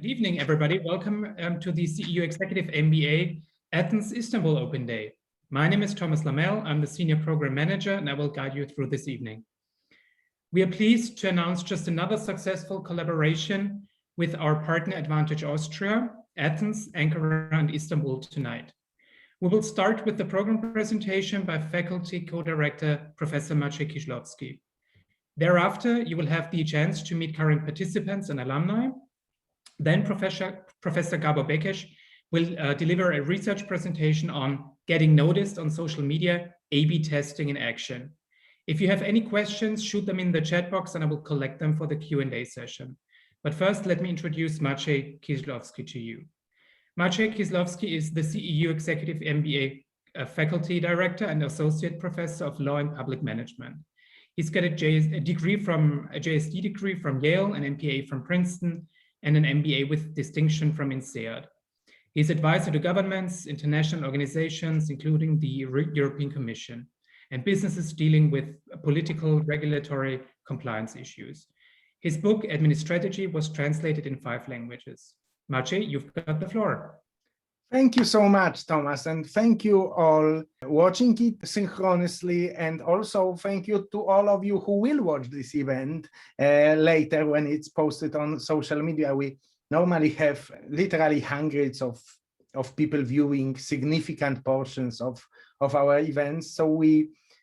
Good evening, everybody. Welcome to the CEU Executive MBA Athens Istanbul Open Day. My name is Thomas Lamel. I'm the Senior Program Manager, and I will guide you through this evening. We are pleased to announce just another successful collaboration with our partner Advantage Austria, Athens, Ankara, and Istanbul tonight. We will start with the program presentation by Faculty Co-Director Professor Maciej Kisilowski. Thereafter, you will have the chance to meet current participants and alumni. Then Professor Gabor Bekes will deliver a research presentation on getting noticed on social media, A/B testing in action. If you have any questions, shoot them in the chat box and I will collect them for the Q&A session. But first, let me introduce Maciej Kisilowski to you. Maciej Kisilowski is the CEU Executive MBA Faculty Director and Associate Professor of Law and Public Management. He's got a JSD degree from Yale, an MPA from Princeton, and an MBA with distinction from INSEAD. He's advisor to governments, international organizations, including the European Commission, and businesses dealing with political, regulatory, compliance issues. His book, Administrategy, was translated in 5 languages. Maciej, you've got the floor. Thank you so much, Thomas, and thank you all watching it synchronously, and also thank you to all of you who will watch this event later when it's posted on social media. We normally have literally hundreds of people viewing significant portions of our events. So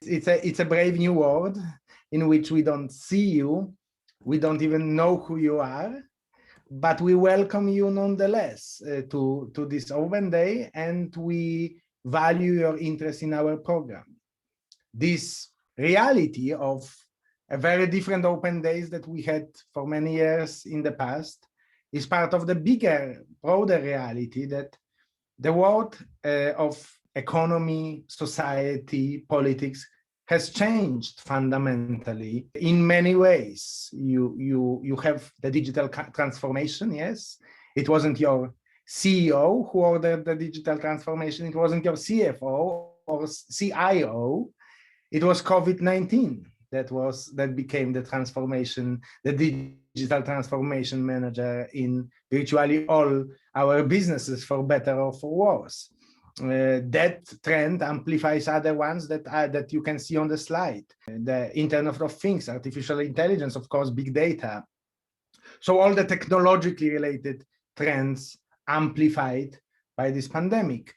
it's a brave new world in which we don't see you, we don't even know who you are. But we welcome you nonetheless to this open day, and we value your interest in our program. This reality of a very different open days that we had for many years in the past is part of the bigger, broader reality that the world of economy, society, politics has changed fundamentally in many ways. You have the digital transformation, yes. It wasn't your CEO who ordered the digital transformation. It wasn't your CFO or CIO. It was COVID-19 that became the transformation, the digital transformation manager in virtually all our businesses, for better or for worse. That trend amplifies other ones that you can see on the slide. The Internet of Things, artificial intelligence, of course, big data. So all the technologically related trends amplified by this pandemic.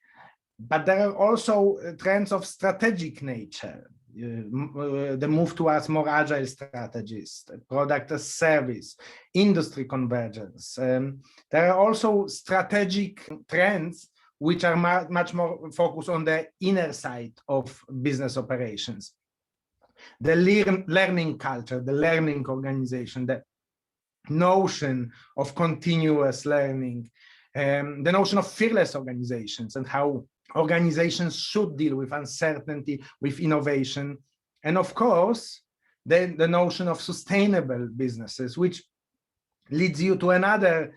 But there are also trends of strategic nature. The move towards more agile strategies, product as service, industry convergence. There are also strategic trends which are much more focused on the inner side of business operations. The learning culture, the learning organization, the notion of continuous learning, the notion of fearless organizations and how organizations should deal with uncertainty, with innovation, and of course, the notion of sustainable businesses, which leads you to another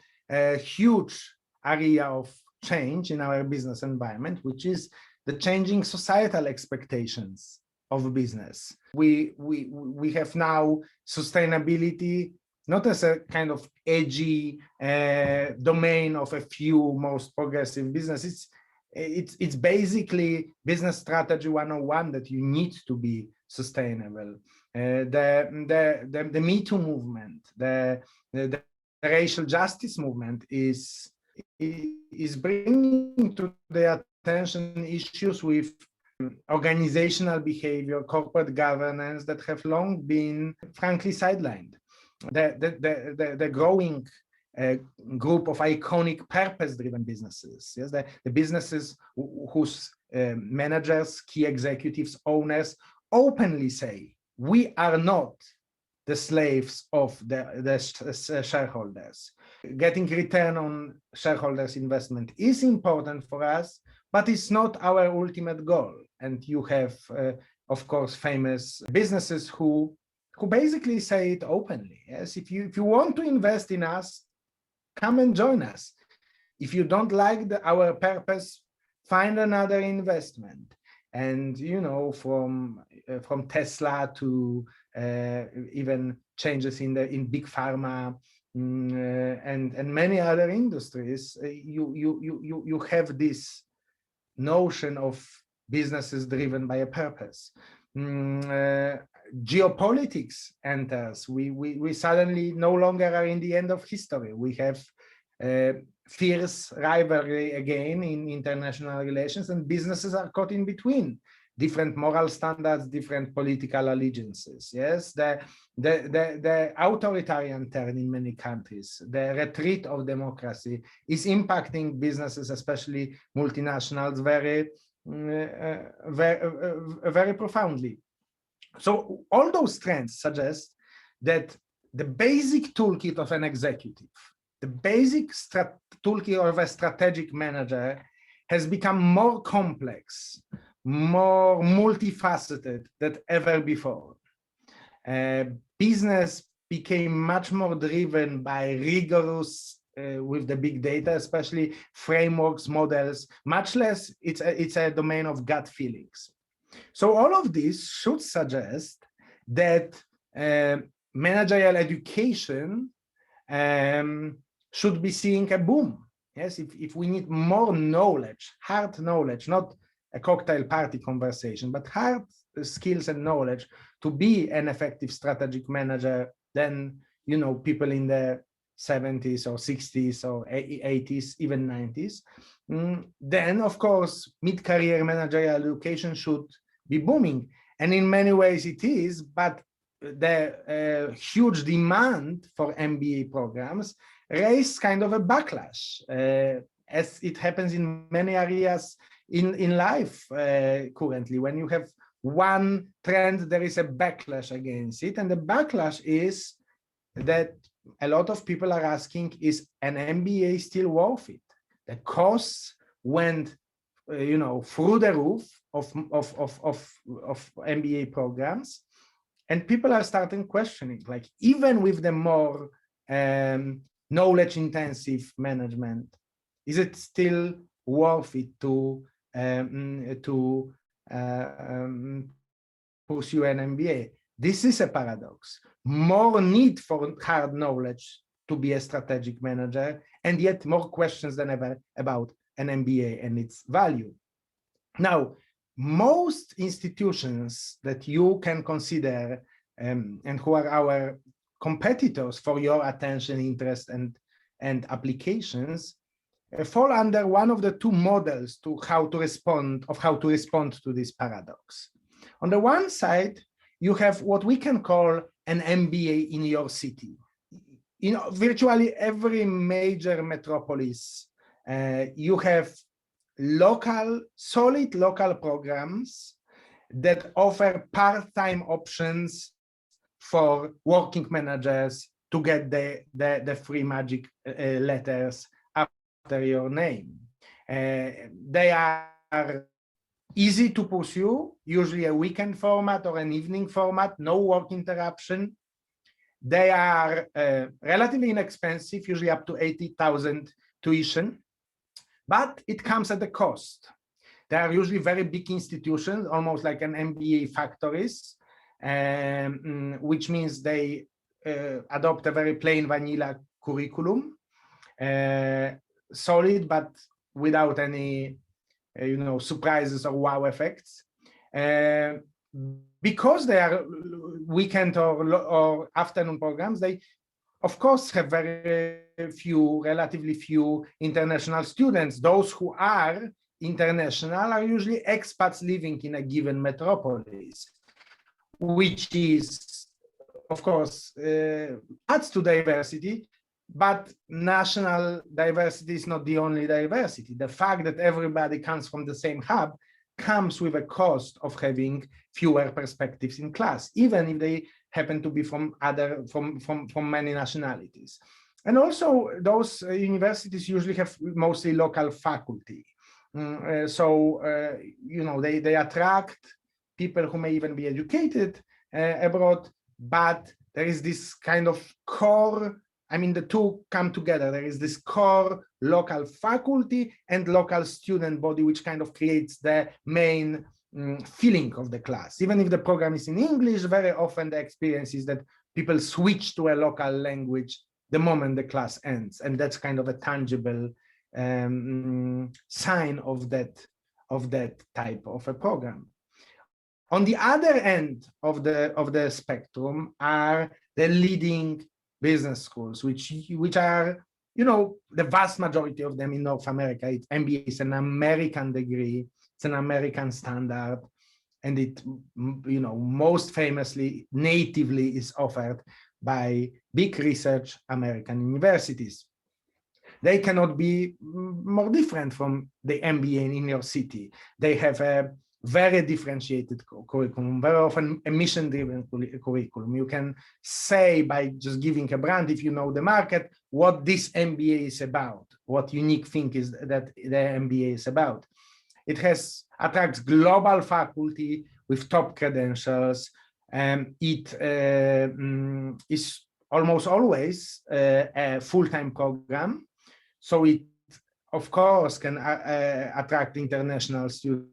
huge area of change in our business environment, which is the changing societal expectations of business. We have now sustainability not as a kind of edgy domain of a few most progressive businesses. It's basically business strategy 101 that you need to be sustainable. The Me Too movement, the racial justice movement is bringing to the attention issues with organizational behavior, corporate governance that have long been, frankly, sidelined. The growing group of iconic purpose-driven businesses, yes, the businesses whose managers, key executives, owners openly say, we are not the slaves of the shareholders. Getting return on shareholders' investment is important for us, but it's not our ultimate goal. And you have, of course, famous businesses who basically say it openly. Yes, if you want to invest in us, come and join us. If you don't like our purpose, find another investment. And you know, from Tesla to even changes in big pharma, and many other industries, you have this notion of businesses driven by a purpose. Geopolitics enters. We suddenly no longer are in the end of history. We have fierce rivalry again in international relations, and businesses are caught in between different moral standards, different political allegiances. Yes, the authoritarian turn in many countries, the retreat of democracy is impacting businesses, especially multinationals, very profoundly. So all those trends suggest that the basic toolkit of an executive, the basic toolkit of a strategic manager has become more complex, more multifaceted than ever before. Business became much more driven by rigorous, with the big data, especially frameworks, models, much less it's a domain of gut feelings. So all of this should suggest that managerial education should be seeing a boom. Yes, if we need more knowledge, hard knowledge, not a cocktail party conversation, but hard skills and knowledge to be an effective strategic manager, then, you know, people in the 70s or 60s or 80s, even 90s, then of course, mid-career managerial education should be booming. And in many ways it is, but the huge demand for MBA programs raised kind of a backlash, as it happens in many areas in life currently. When you have one trend, there is a backlash against it. And the backlash is that a lot of people are asking, is an MBA still worth it? The costs went, you know, through the roof of MBA programs. And people are starting questioning, like, even with the more knowledge intensive management, is it still worth it to pursue an MBA? This is a paradox. More need for hard knowledge to be a strategic manager, and yet more questions than ever about an MBA and its value. Now, most institutions that you can consider and who are our competitors for your attention, interest, and applications fall under one of the two models to how to respond to this paradox. On the one side, you have what we can call an MBA in your city. In virtually every major metropolis, you have solid local programs that offer part-time options for working managers to get the free magic letters after your name. They are easy to pursue, usually a weekend format or an evening format, no work interruption. They are relatively inexpensive, usually up to 80,000 tuition, but it comes at a cost. They are usually very big institutions, almost like an MBA factories, which means they adopt a very plain vanilla curriculum, solid, but without any surprises or wow effects. Because they are weekend or afternoon programs, they of course have relatively few international students. Those who are international are usually expats living in a given metropolis, which is, of course, adds to diversity, but national diversity is not the only diversity. The fact that everybody comes from the same hub comes with a cost of having fewer perspectives in class, even if they happen to be from many nationalities. And also, those universities usually have mostly local faculty. They attract people who may even be educated abroad, but there is this kind of core, the two come together. There is this core local faculty and local student body, which kind of creates the main feeling of the class. Even if the program is in English, very often the experience is that people switch to a local language the moment the class ends. And that's kind of a tangible sign of that type of a program. On the other end of the spectrum are the leading business schools, which are, the vast majority of them in North America. MBA is an American degree, it's an American standard, and it, most famously, natively is offered by big research American universities. They cannot be more different from the MBA in your city. They have a very differentiated curriculum, very often a mission-driven curriculum. You can say by just giving a brand, if you know the market, what this MBA is about, what unique thing is that the MBA is about. It attracts global faculty with top credentials, and it is almost always a full-time program. So it, of course, can attract international student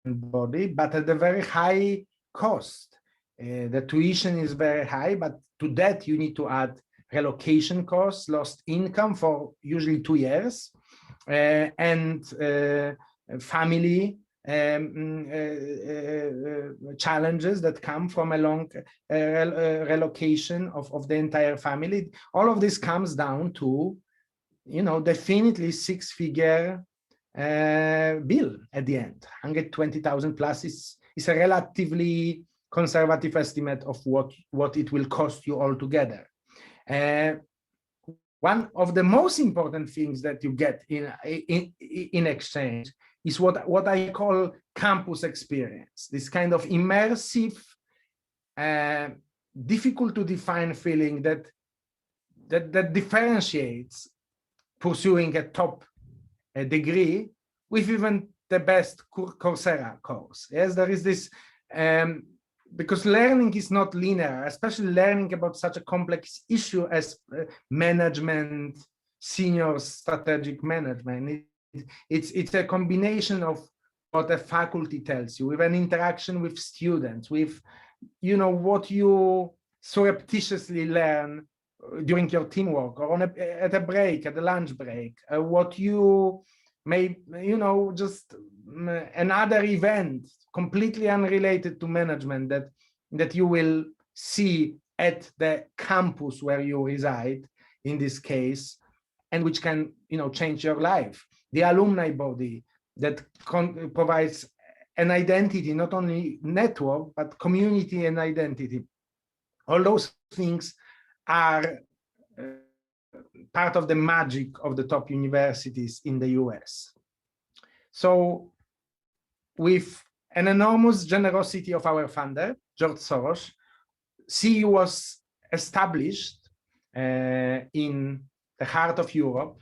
body, but at a very high cost. The tuition is very high, but to that you need to add relocation costs, lost income for usually 2 years, and family challenges that come from a long relocation of the entire family. All of this comes down to, definitely six-figure bill at the end. 120,000 plus is a relatively conservative estimate of what it will cost you altogether. One of the most important things that you get in exchange is what I call campus experience. This kind of immersive, difficult to define feeling that differentiates pursuing a top degree with even the best Coursera course. Yes, there is this, because learning is not linear, especially learning about such a complex issue as management, senior strategic management. It's a combination of what a faculty tells you, with an interaction with students, with what you surreptitiously learn during your teamwork or at a break, at a lunch break, what you may, just another event completely unrelated to management that you will see at the campus where you reside, in this case, and which can, change your life. The alumni body that provides an identity, not only network, but community and identity. All those things are part of the magic of the top universities in the US. So with an enormous generosity of our funder, George Soros, CEU was established in the heart of Europe,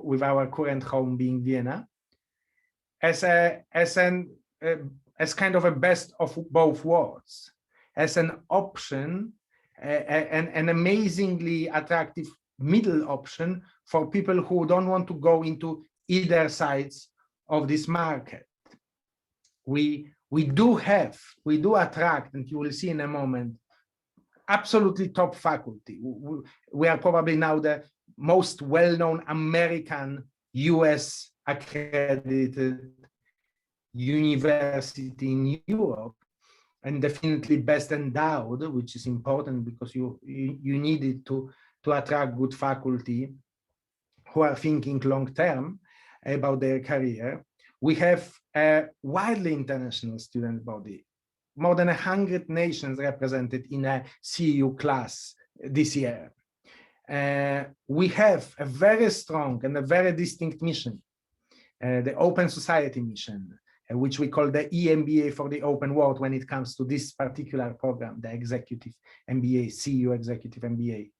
with our current home being Vienna, as kind of a best of both worlds, as an option, an amazingly attractive middle option for people who don't want to go into either sides of this market. We do attract, and you will see in a moment, absolutely top faculty. We are probably now the most well-known American US accredited university in Europe, and definitely best endowed, which is important because you need it to attract good faculty who are thinking long-term about their career. We have a widely international student body, more than 100 nations represented in a CEU class this year. We have a very strong and a very distinct mission, the Open Society mission, which we call the EMBA for the open world when it comes to this particular program, the Executive MBA, CEU Executive MBA.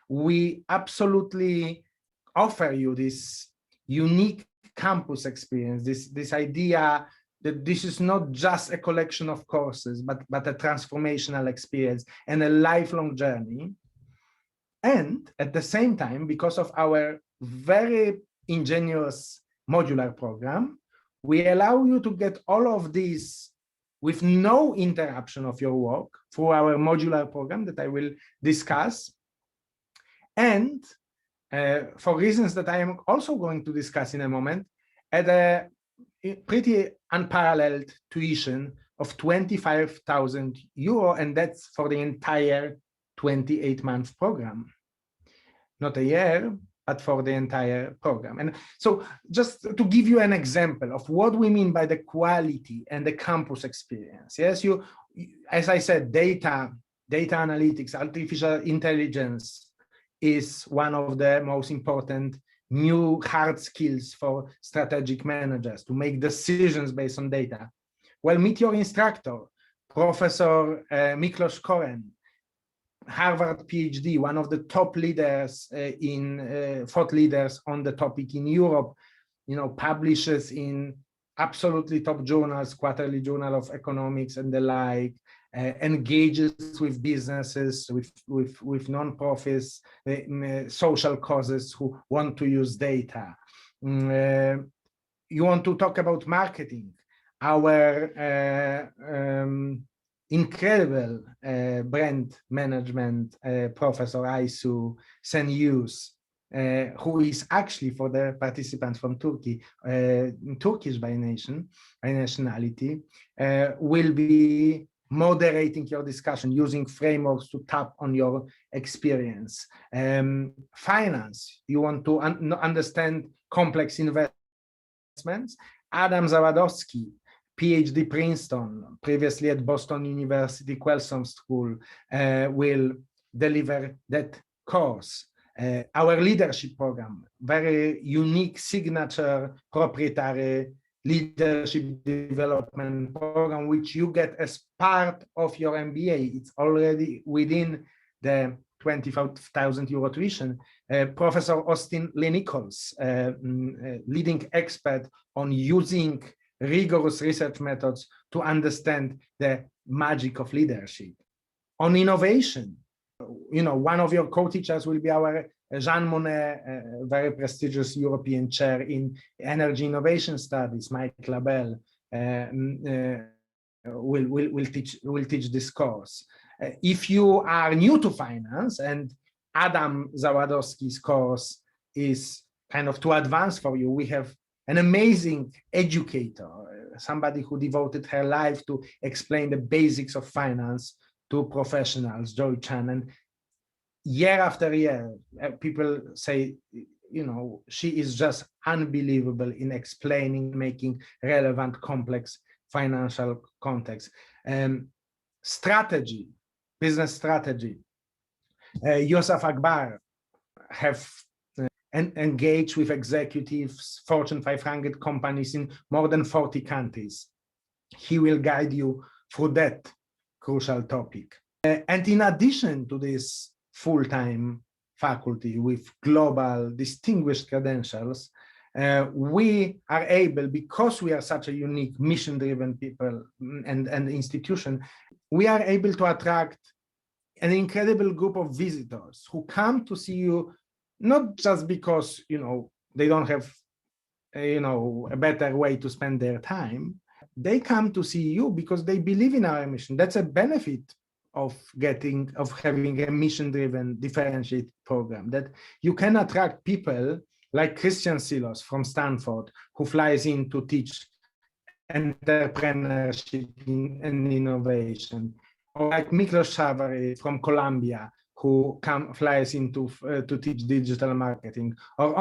We absolutely offer you this unique campus experience, this idea that this is not just a collection of courses, but a transformational experience and a lifelong journey. And at the same time, because of our very ingenious modular program, we allow you to get all of this with no interruption of your work through our modular program that I will discuss. And for reasons that I am also going to discuss in a moment, at a pretty unparalleled tuition of 25,000 euro, and that's for the entire 28-month program. Not a year, but for the entire program. And so just to give you an example of what we mean by the quality and the campus experience. Yes, as I said, data analytics, artificial intelligence is one of the most important new hard skills for strategic managers to make decisions based on data. Well, meet your instructor, Professor Miklos Koren, Harvard PhD, one of the top leaders thought leaders on the topic in Europe, publishes in absolutely top journals, Quarterly Journal of Economics and the like, engages with businesses, with non-profits, social causes who want to use data. You want to talk about marketing. Our incredible brand management professor Aysu Senyus, who is actually, for the participants from Turkey, Turkish by nationality, will be moderating your discussion using frameworks to tap on your experience. Finance, you want to understand complex investments. Adam Zawodowski, PhD Princeton, previously at Boston University Quelson School, will deliver that course. Our leadership program, very unique signature proprietary leadership development program, which you get as part of your MBA. It's already within the 25,000 euro tuition. Professor Austin Lee Nichols, leading expert on using rigorous research methods to understand the magic of leadership. On innovation, one of your co-teachers will be our Jean Monnet, very prestigious European chair in energy innovation studies. Mike Labelle will teach this course. If you are new to finance, and Adam Zawodowski's course is kind of too advanced for you, we have an amazing educator, somebody who devoted her life to explain the basics of finance to professionals, Joy Chan. And year after year, people say, she is just unbelievable in explaining, making relevant, complex financial context. Strategy, business strategy. Yosef Akbar have engaged with executives, Fortune 500 companies in more than 40 countries. He will guide you through that crucial topic. And in addition to this full-time faculty with global distinguished credentials, we are able, because we are such a unique mission-driven people and institution, we are able to attract an incredible group of visitors who come to see you, not just because they don't have a better way to spend their time. They come to see you because they believe in our mission. That's a benefit of having a mission-driven differentiated program, that you can attract people like Christian Silos from Stanford, who flies in to teach entrepreneurship and innovation, or like Miklos Savary from Columbia, who flies in to teach digital marketing, or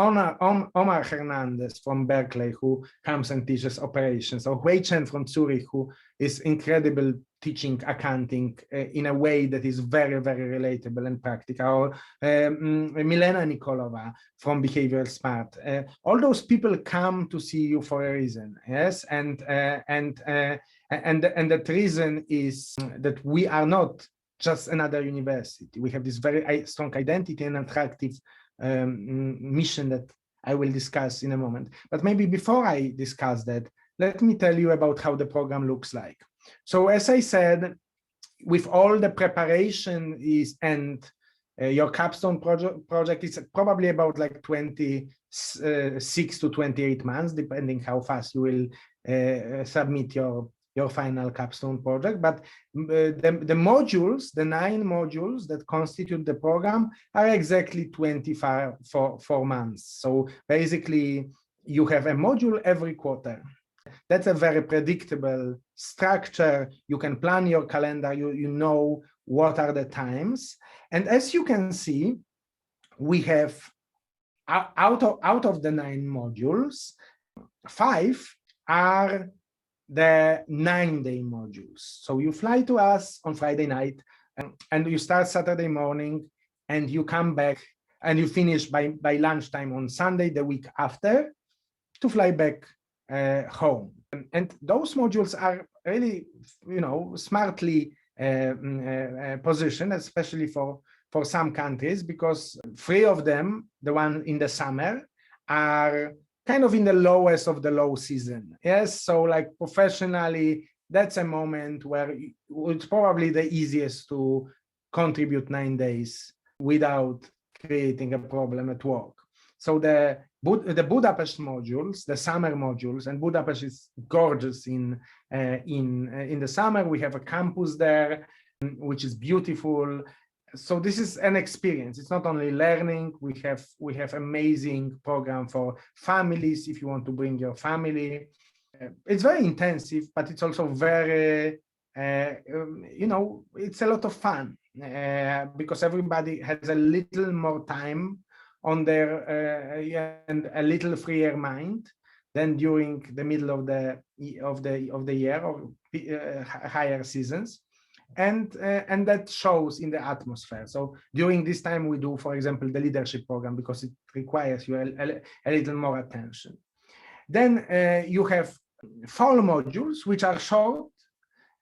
Omar Hernandez from Berkeley, who comes and teaches operations, or Wei Chen from Zurich, who is incredible teaching accounting in a way that is very, very relatable and practical, or Milena Nikolova from Behavioral Smart. All those people come to see you for a reason, yes, and that reason is that we are not just another university. We have this very strong identity and attractive mission that I will discuss in a moment. But maybe before I discuss that, let me tell you about how the program looks like. So as I said, with all the preparation your capstone project is probably about like 26 to 28 months, depending how fast you will submit your your final capstone project. But the modules, the 9 modules that constitute the program, are exactly 24 months. So basically, you have a module every quarter. That's a very predictable structure. You can plan your calendar, you know what are the times. And as you can see, we have out of the 9 modules, 5 are the 9-day modules. So you fly to us on Friday night and you start Saturday morning and you come back and you finish by lunchtime on Sunday, the week after, to fly back home. And those modules are really, smartly positioned, especially for some countries, because 3 of them, the one in the summer, are kind of in the lowest of the low season. Yes, so like professionally, that's a moment where it's probably the easiest to contribute 9 days without creating a problem at work. So the Budapest modules, the summer modules, and Budapest is gorgeous in the summer. We have a campus there, which is beautiful. So this is an experience. It's not only learning. We have amazing program for families if you want to bring your family. It's very intensive, but it's also very, it's a lot of fun because everybody has a little more time on their and a little freer mind than during the middle of the year or higher seasons. And that shows in the atmosphere. So during this time, we do, for example, the leadership program because it requires you a little more attention. Then you have fall modules, which are short,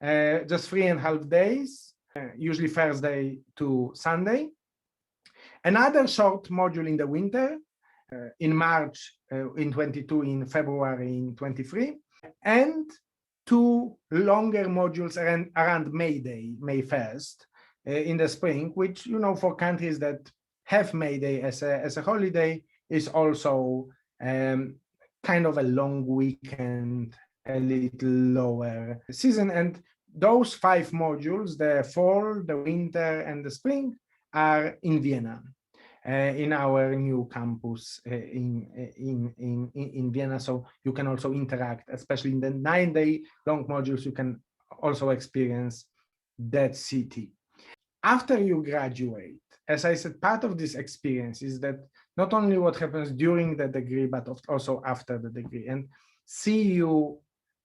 just 3.5 days, usually Thursday to Sunday. Another short module in the winter, in March in 22, in February in 23, and 2 longer modules around May Day, May 1st, in the spring, which, for countries that have May Day as a holiday, is also kind of a long weekend, a little lower season. And those 5 modules, the fall, the winter, and the spring, are in Vienna, in our new campus in Vienna. So you can also interact, especially in the 9-day long modules, you can also experience that city. After you graduate, as I said, part of this experience is that not only what happens during the degree, but also after the degree. And CEU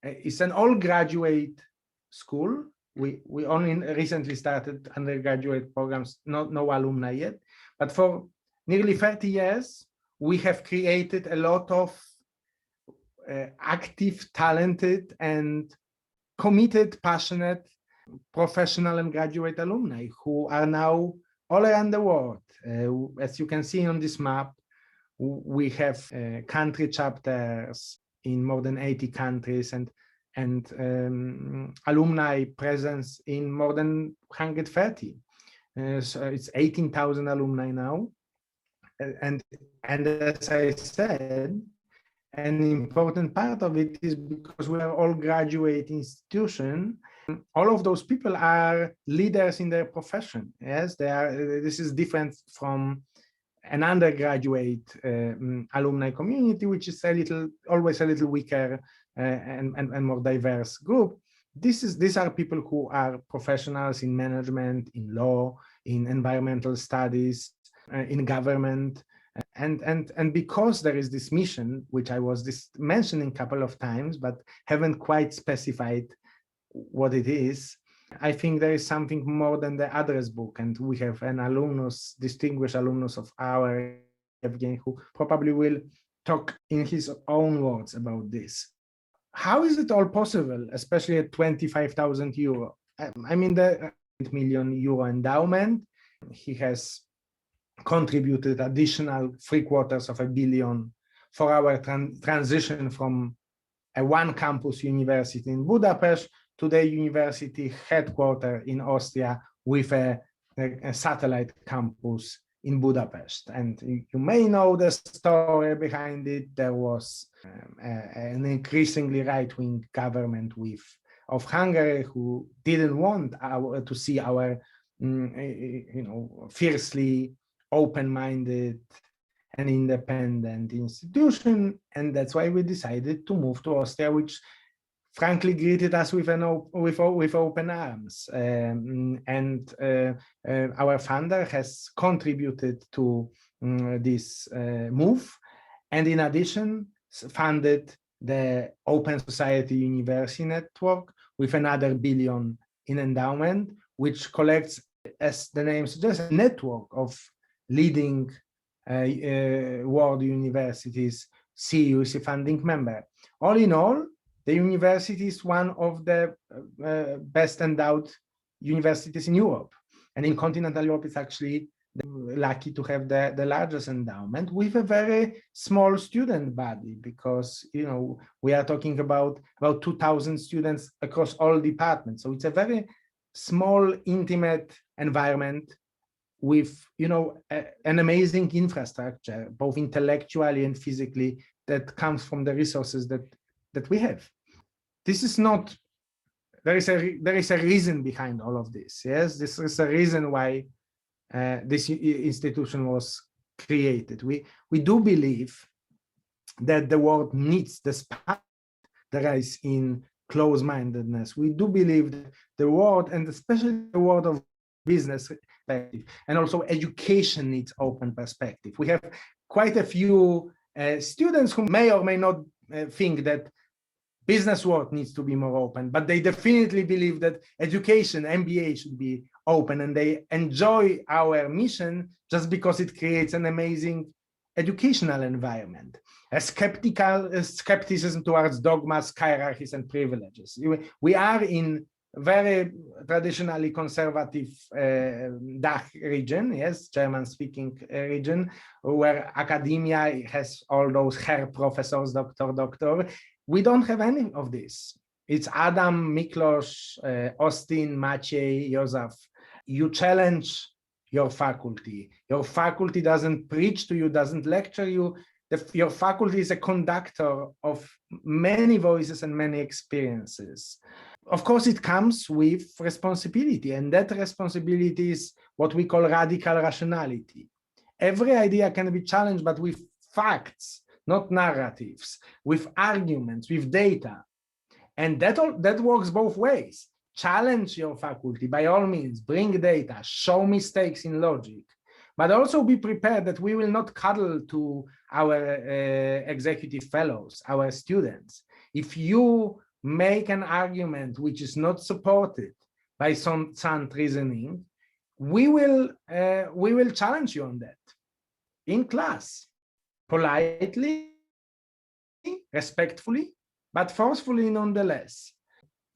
is an all-graduate school. We only recently started undergraduate programs, no alumni yet, but for nearly 30 years, we have created a lot of active, talented, and committed, passionate professional and graduate alumni who are now all around the world. As you can see on this map, we have country chapters in more than 80 countries and alumni presence in more than 130. So it's 18,000 alumni now. And as I said, an important part of it is because we are all graduate institution. All of those people are leaders in their profession. Yes, they are. This is different from an undergraduate alumni community, which is always a little weaker and more diverse group. These are people who are professionals in management, in law, in environmental studies, in government. And because there is this mission, which I was mentioning a couple of times, but haven't quite specified what it is, I think there is something more than the address book. And we have an alumnus, distinguished alumnus of our Evgeny, who probably will talk in his own words about this. How is it all possible, especially at 25,000 euro? I mean, the €1 million endowment, he has contributed additional $750 million for our transition from a one campus university in Budapest to the university headquarters in Austria with a satellite campus in Budapest. And you may know the story behind it. There was an increasingly right-wing government with of Hungary who didn't want to see our, fiercely open-minded and independent institution. And that's why we decided to move to Austria, which frankly greeted us with open arms. Our funder has contributed to this move, and in addition funded the Open Society University Network with another $1 billion in endowment, which collects, as the name suggests, a network of leading world universities. CEU is a funding member. All in all, the university is one of the best endowed universities in Europe. And in continental Europe, it's actually lucky to have the largest endowment with a very small student body, because we are talking about 2,000 students across all departments. So it's a very small, intimate environment with an amazing infrastructure, both intellectually and physically, that comes from the resources that we have. This is not, there is a reason behind all of this. Yes, this is a reason why this institution was created. We do believe that the world needs, despite the rise in close-mindedness, we do believe that the world, and especially the world of business perspective, and also education, needs open perspective. We have quite a few students who may or may not think that business world needs to be more open, but they definitely believe that education, MBA, should be open, and they enjoy our mission just because it creates an amazing educational environment. A skepticism towards dogmas, hierarchies, and privileges. We are in very traditionally conservative DACH region, yes, German-speaking region, where academia has all those Herr professors, doctor. We don't have any of this. It's Adam, Miklos, Austin, Maciej, Joseph. You challenge your faculty. Your faculty doesn't preach to you, doesn't lecture you. Your faculty is a conductor of many voices and many experiences. Of course, it comes with responsibility, and that responsibility is what we call radical rationality. Every idea can be challenged, but with facts, not narratives, with arguments, with data. And that works both ways. Challenge your faculty, by all means, bring data, show mistakes in logic, but also be prepared that we will not cuddle to our executive fellows, our students. If you make an argument which is not supported by some sound reasoning, we will challenge you on that in class, politely, respectfully, but forcefully nonetheless.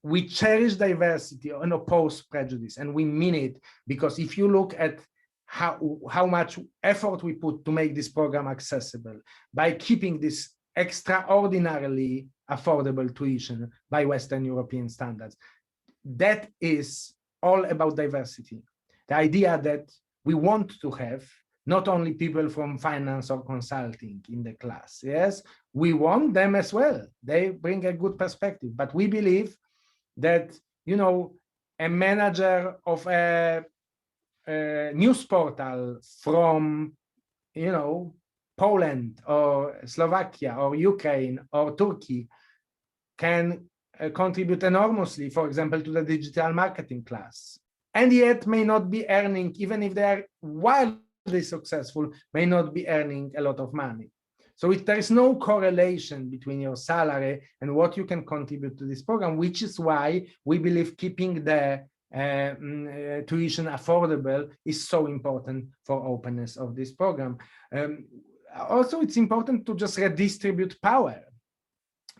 We cherish diversity and oppose prejudice, and we mean it, because if you look at how much effort we put to make this program accessible by keeping this extraordinarily affordable tuition by Western European standards, that is all about diversity. The idea that we want to have not only people from finance or consulting in the class, yes, we want them as well. They bring a good perspective, but we believe that, a manager of a news portal from, Poland or Slovakia or Ukraine or Turkey can contribute enormously, for example, to the digital marketing class, and yet may not be earning, even if they are wildly successful, may not be earning a lot of money. So there is no correlation between your salary and what you can contribute to this program, which is why we believe keeping the tuition affordable is so important for openness of this program. Also, it's important to just redistribute power,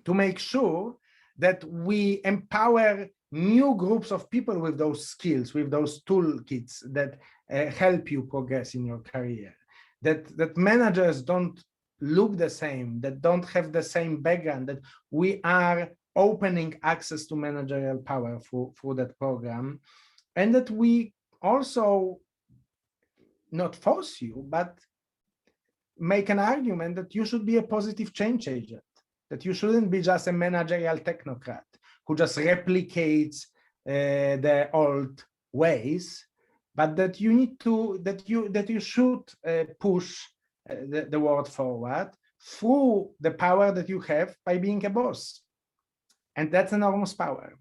to make sure that we empower new groups of people with those skills, with those toolkits that help you progress in your career, that managers don't look the same, that don't have the same background, that we are opening access to managerial power for that program, and that we also not force you, but make an argument that you should be a positive change agent, that you shouldn't be just a managerial technocrat. who just replicates the old ways, but that you need to, that you should push the world forward through the power that you have by being a boss. And that's enormous power.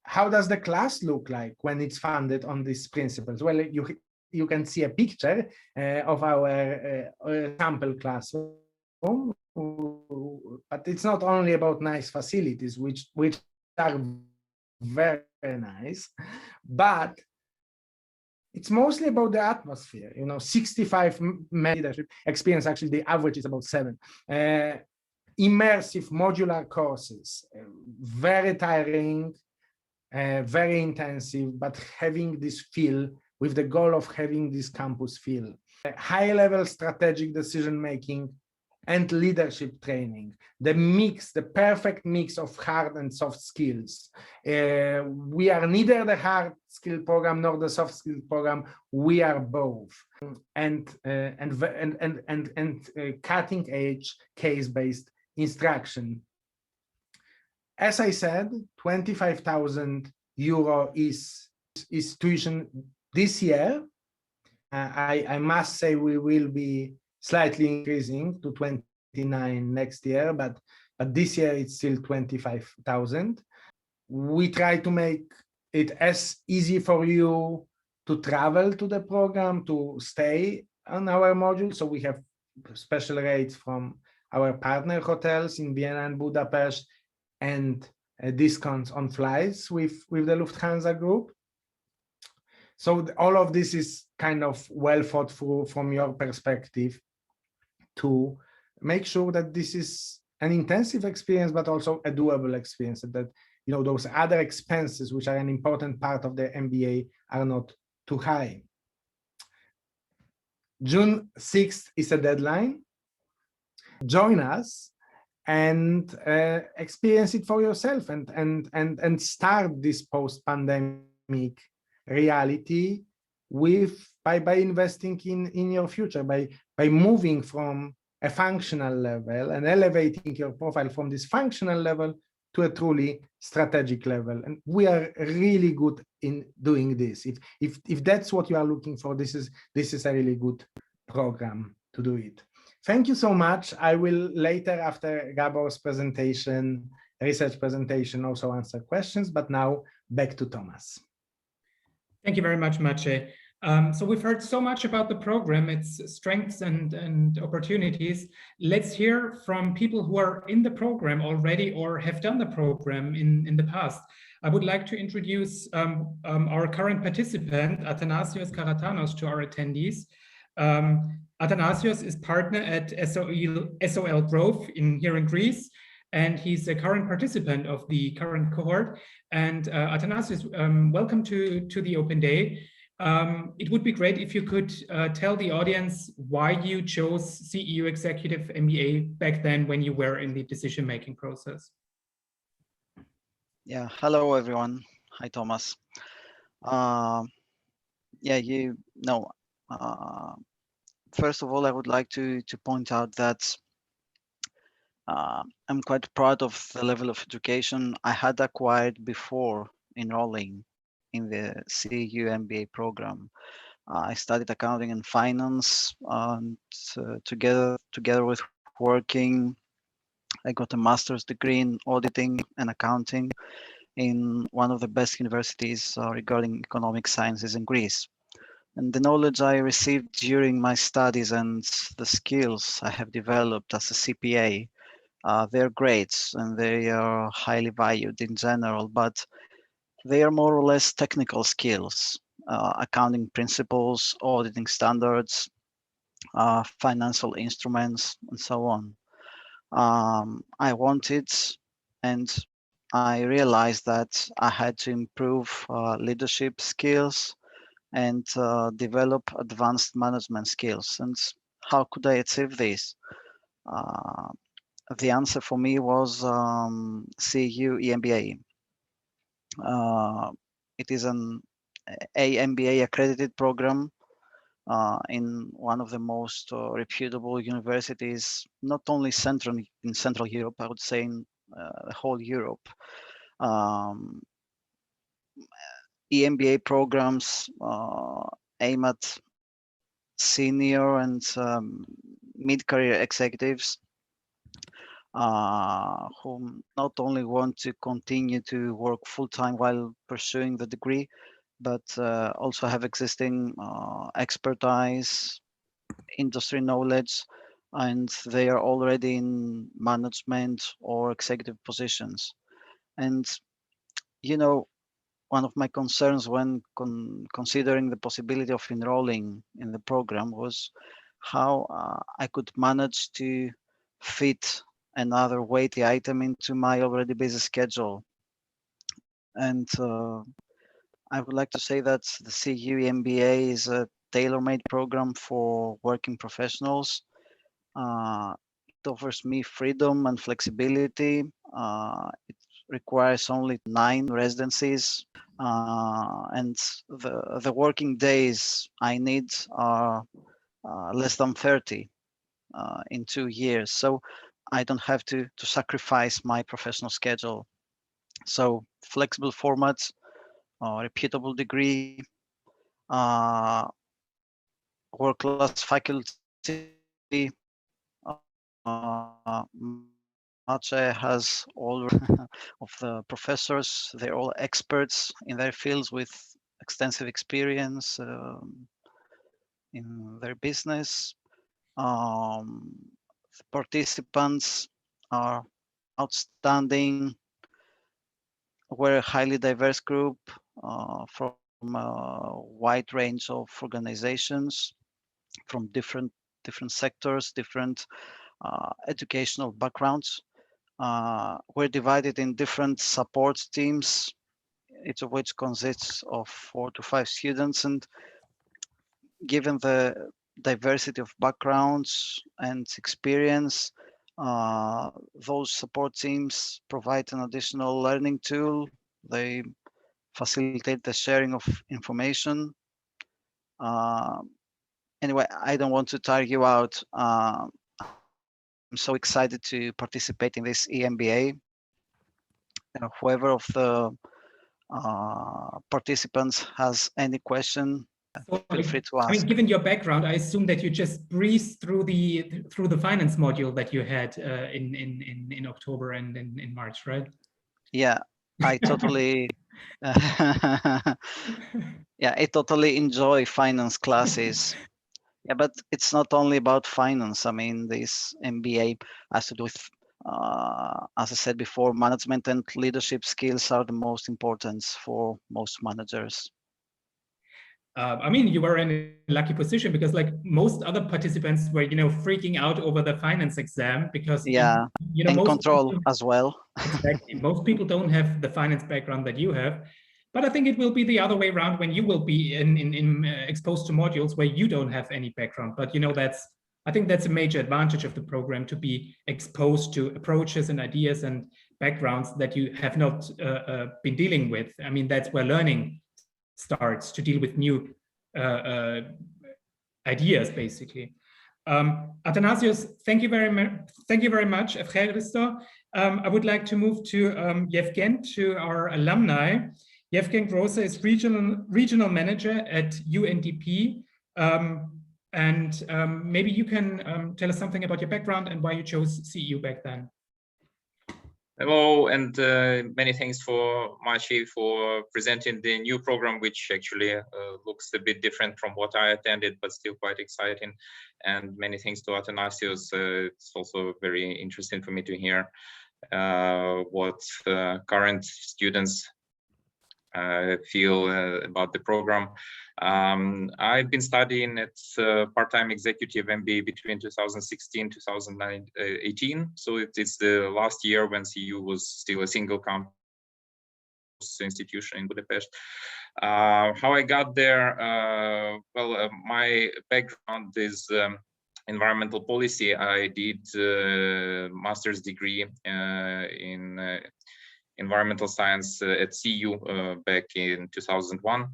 How does the class look like when it's funded on these principles? Well, you can see a picture of our sample classroom, but it's not only about nice facilities, which are very nice, but it's mostly about the atmosphere. 65 leadership experience. Actually, the average is about 7. Immersive modular courses, very tiring, very intensive, but having this feel, with the goal of having this campus feel. High-level strategic decision-making and leadership training, the perfect mix of hard and soft skills. We are neither the hard skill program nor the soft skill program. We are both, and cutting edge case-based instruction. As I said, 25,000 euro is tuition this year. I must say we will be slightly increasing to 29 next year, but this year it's still 25,000. We try to make it as easy for you to travel to the program, to stay on our module. So we have special rates from our partner hotels in Vienna and Budapest, and discounts on flights with the Lufthansa group. So all of this is kind of well thought through from your perspective to make sure that this is an intensive experience, but also a doable experience, that those other expenses, which are an important part of the MBA, are not too high. June 6th is a deadline. Join us and experience it for yourself, and start this post-pandemic reality by investing in your future, by moving from a functional level and elevating your profile from this functional level to a truly strategic level. And we are really good in doing this. If that's what you are looking for, this is a really good program to do it. Thank you so much. I will later, after Gabor's presentation, research presentation, also answer questions, but now back to Thomas. Thank you very much, Maciej. So we've heard so much about the program, its strengths and opportunities. Let's hear from people who are in the program already or have done the program in the past. I would like to introduce our current participant, Athanasios Karatanos, to our attendees. Athanasios is partner at SOL Growth here in Greece, and he's a current participant of the current cohort. And Athanasios, welcome to the Open Day. It would be great if you could tell the audience why you chose CEU Executive MBA back then when you were in the decision-making process. Yeah, hello everyone. Hi, Thomas. First of all, I would like to point out that I'm quite proud of the level of education I had acquired before enrolling in the CEU MBA program. I studied accounting and finance, and together with working, I got a master's degree in auditing and accounting in one of the best universities regarding economic sciences in Greece. And the knowledge I received during my studies and the skills I have developed as a CPA, they're great and they are highly valued in general, but they are more or less technical skills, accounting principles, auditing standards, financial instruments, and so on. I wanted and I realized that I had to improve leadership skills and develop advanced management skills. And how could I achieve this? The answer for me was CEU EMBA. It is an MBA accredited program in one of the most reputable universities, not only in Central Europe, I would say in the whole Europe. EMBA programs aim at senior and mid-career executives who not only want to continue to work full-time while pursuing the degree, but also have existing expertise, industry knowledge, and they are already in management or executive positions. And you know, one of my concerns when considering the possibility of enrolling in the program was how I could manage to fit another weighty item into my already busy schedule. And I would like to say that the CEU MBA is a tailor-made program for working professionals. It offers me freedom and flexibility. It requires only 9 residencies, and the working days I need are less than 30 in 2 years. So I don't have to sacrifice my professional schedule. So flexible formats, reputable degree, world-class faculty. Maciej has all of the professors. They're all experts in their fields with extensive experience in their business. The participants are outstanding. We're a highly diverse group from a wide range of organizations, from different sectors, different educational backgrounds. We're divided in different support teams, each of which consists of 4 to 5 students. And given the diversity of backgrounds and experience, those support teams provide an additional learning tool. They facilitate the sharing of information. Anyway, I don't want to tire you out. I'm so excited to participate in this EMBA. Whoever of the participants has any question, feel free to ask. I mean, given your background, I assume that you just breezed through the finance module that you had in October and in March, right? Yeah, I totally yeah, I totally enjoy finance classes. Yeah, but it's not only about finance. I mean, this MBA has to do with, as I said before, management and leadership skills are the most important for most managers. I mean, you were in a lucky position because, like, most other participants were, freaking out over the finance exam because, Yeah, and most control people, as well. Exactly. Most people don't have the finance background that you have. But I think it will be the other way around when you will be exposed to modules where you don't have any background. But I think that's a major advantage of the program, to be exposed to approaches and ideas and backgrounds that you have not been dealing with. I mean, that's where learning starts, to deal with new ideas, basically. Athanasios, thank you very much. Thank you very much. I would like to move to Yevgen, to our alumni. Yevgen Grosse is regional manager at UNDP. Maybe you can tell us something about your background and why you chose CEU back then. Hello, and many thanks for Maciej for presenting the new program, which actually looks a bit different from what I attended, but still quite exciting. And many thanks to Athanasios. It's also very interesting for me to hear what current students feel about the program. I've been studying at part-time executive MBA between 2016 2018. So it's the last year when CEU was still a single campus institution in Budapest. How I got there? My background is environmental policy. I did a master's degree in environmental science at CEU back in 2001,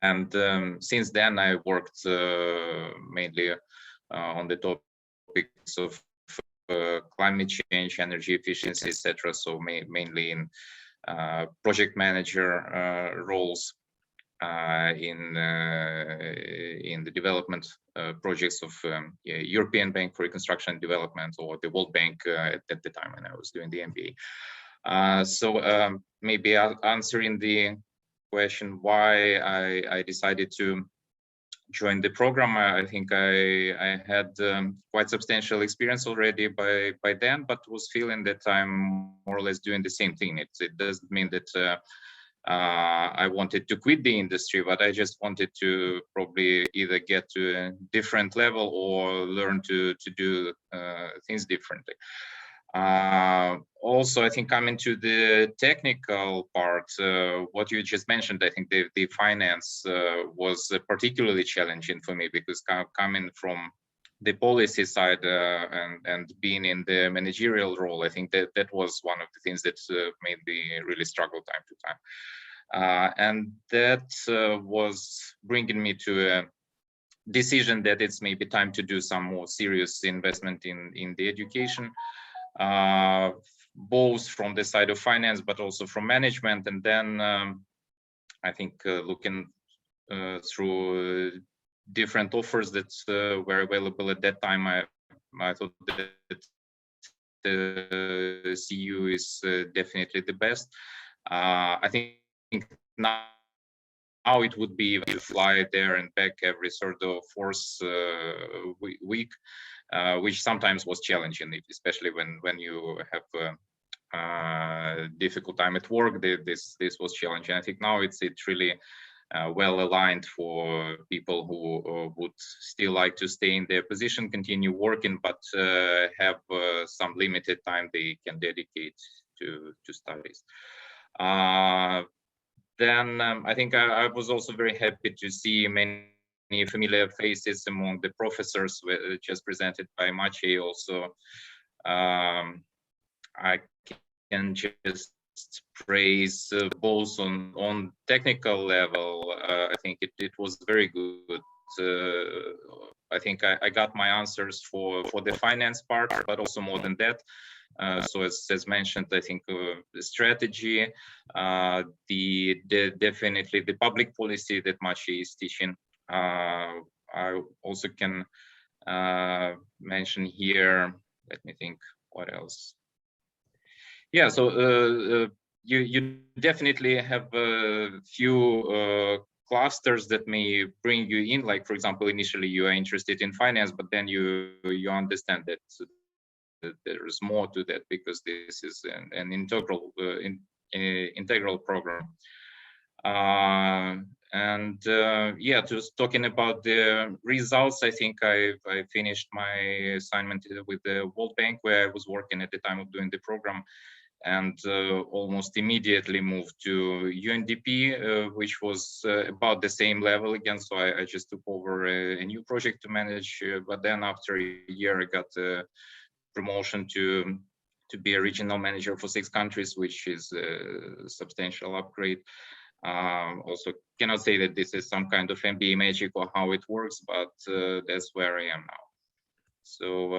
and since then I worked mainly on the topics of climate change, energy efficiency, etc. So mainly in project manager roles in the development projects of European Bank for Reconstruction and Development, or the World Bank at the time when I was doing the MBA. So maybe answering the question why I decided to join the program, I think I had quite substantial experience already by then, but was feeling that I'm more or less doing the same thing. It doesn't mean that I wanted to quit the industry, but I just wanted to probably either get to a different level or learn to do things differently. Also, I think coming to the technical part, what you just mentioned, I think the finance was particularly challenging for me, because coming from the policy side and being in the managerial role, I think that was one of the things that made me really struggle time to time. And that was bringing me to a decision that it's maybe time to do some more serious investment in the education, both from the side of finance, but also from management. And then I think looking through different offers that were available at that time, I thought that the CEU is definitely the best. I think now it would be to fly there and back every sort of fourth week, which sometimes was challenging, especially when you have a difficult time at work. This was challenging. I think now it's really well aligned for people who would still like to stay in their position, continue working, but have some limited time they can dedicate to studies. Then I think I was also very happy to see many familiar faces among the professors just presented by Maciej. Also, I can just praise both on technical level. I think it was very good. I think I got my answers for the finance part, but also more than that. So as mentioned, I think the strategy, definitely the public policy that Maciej is teaching. I also can mention here. Let me think. What else? Yeah. So you definitely have a few clusters that may bring you in. Like, for example, initially you are interested in finance, but then you understand that there's more to that, because this is an integral program. Yeah, just talking about the results, I think I finished my assignment with the World Bank, where I was working at the time of doing the program, and almost immediately moved to UNDP, which was about the same level again. So I just took over a new project to manage, but then after a year I got promotion to be a regional manager for 6 countries, which is a substantial upgrade. Also cannot say that this is some kind of MBA magic or how it works, but that's where I am now. So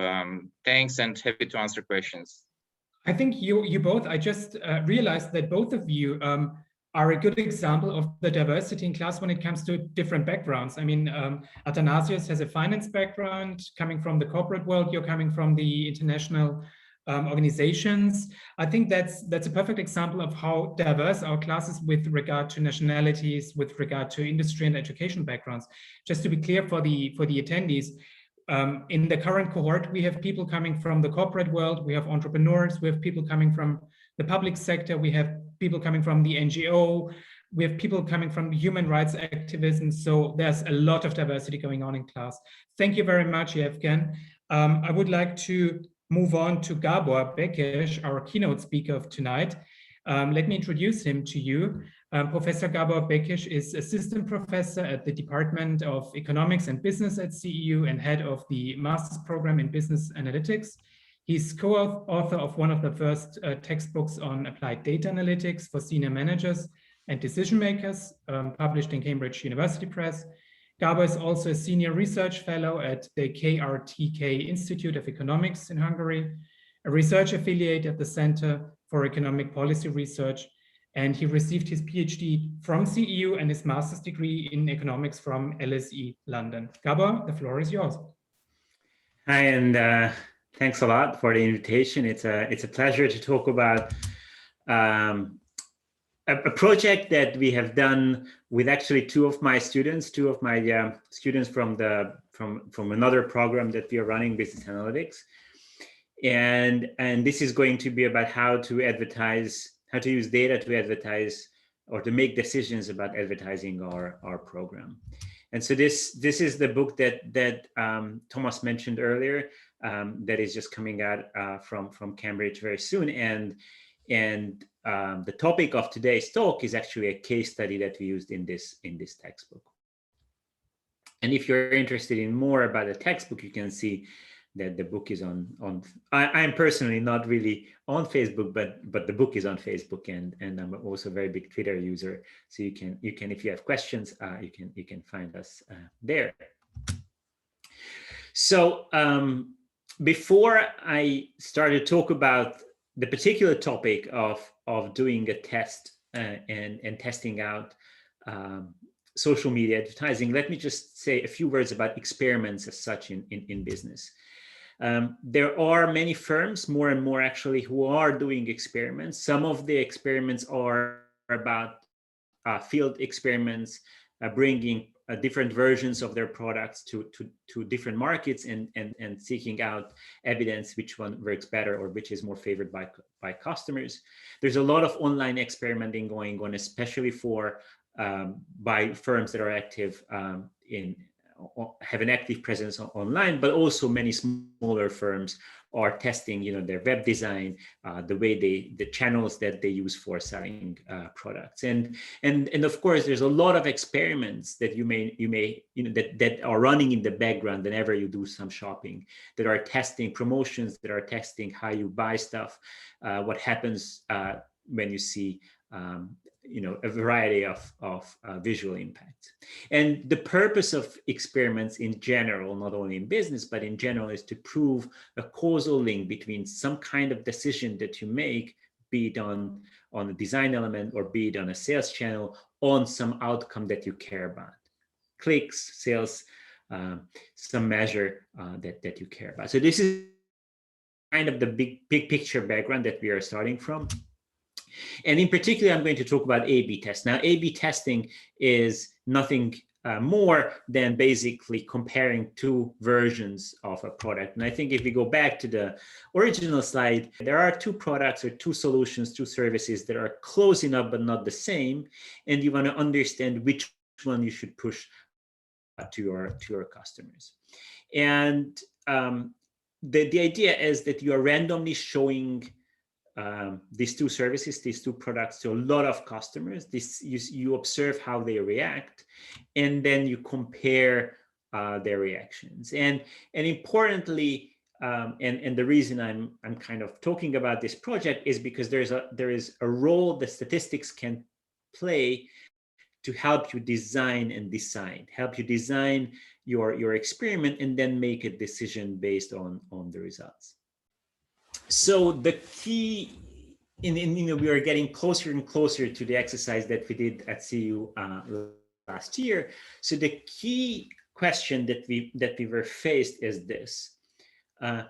thanks, and happy to answer questions. I think you both, I just realized that both of you are a good example of the diversity in class when it comes to different backgrounds. I mean, Athanasius has a finance background, coming from the corporate world. You're coming from the international organizations. I think that's a perfect example of how diverse our class is with regard to nationalities, with regard to industry and education backgrounds. Just to be clear for the attendees, in the current cohort, we have people coming from the corporate world, we have entrepreneurs, we have people coming from the public sector, we have people coming from the NGO, we have people coming from human rights activism. So there's a lot of diversity going on in class. Thank you very much, Yevgen. I would like to move on to Gabor Bekes, our keynote speaker of tonight. Let me introduce him to you. Professor Gabor Bekes is assistant professor at the Department of Economics and Business at CEU and head of the master's program in business analytics. He's co-author of one of the first textbooks on applied data analytics for senior managers and decision makers, published in Cambridge University Press. Gabor is also a senior research fellow at the KRTK Institute of Economics in Hungary, a research affiliate at the Center for Economic Policy Research, and he received his PhD from CEU and his master's degree in economics from LSE London. Gabor, the floor is yours. Hi, and thanks a lot for the invitation. It's a pleasure to talk about a project that we have done with actually two of my students from another program that we are running, business analytics, and this is going to be about how to advertise, how to use data to advertise or to make decisions about advertising our program. And so this is the book that Thomas mentioned earlier, that is just coming out from Cambridge very soon, and the topic of today's talk is actually a case study that we used in this textbook. And if you're interested in more about the textbook, you can see that the book is on I'm personally not really on Facebook, but the book is on Facebook, and I'm also a very big Twitter user. So you can if you have questions, you can find us there. So before I start to talk about the particular topic of doing a test and testing out social media advertising, let me just say a few words about experiments as such in business. There are many firms, more and more actually, who are doing experiments. Some of the experiments are about field experiments, bringing different versions of their products to different markets and seeking out evidence which one works better or which is more favored by customers. There's a lot of online experimenting going on, especially by firms that are active have an active presence online, but also many smaller firms are testing, their web design, the channels that they use for selling products, and of course, there's a lot of experiments that you may that are running in the background whenever you do some shopping, that are testing promotions, that are testing how you buy stuff, what happens when you see a variety of visual impacts. And the purpose of experiments in general, not only in business, but in general, is to prove a causal link between some kind of decision that you make, be it on a design element or be it on a sales channel, on some outcome that you care about. Clicks, sales, some measure that you care about. So this is kind of the big picture background that we are starting from. And in particular, I'm going to talk about A/B tests. Now, A/B testing is nothing more than basically comparing two versions of a product. And I think if we go back to the original slide, there are two products or two solutions, two services that are close enough but not the same. And you want to understand which one you should push to your customers. And the idea is that you are randomly showing these two services, these two products to a lot of customers. You observe how they react, and then you compare their reactions. And importantly, and the reason I'm kind of talking about this project is because there is a role that statistics can play to help you design and decide, help you design your experiment and then make a decision based on the results. So the key, we are getting closer and closer to the exercise that we did at CEU last year. So the key question that we were faced is this: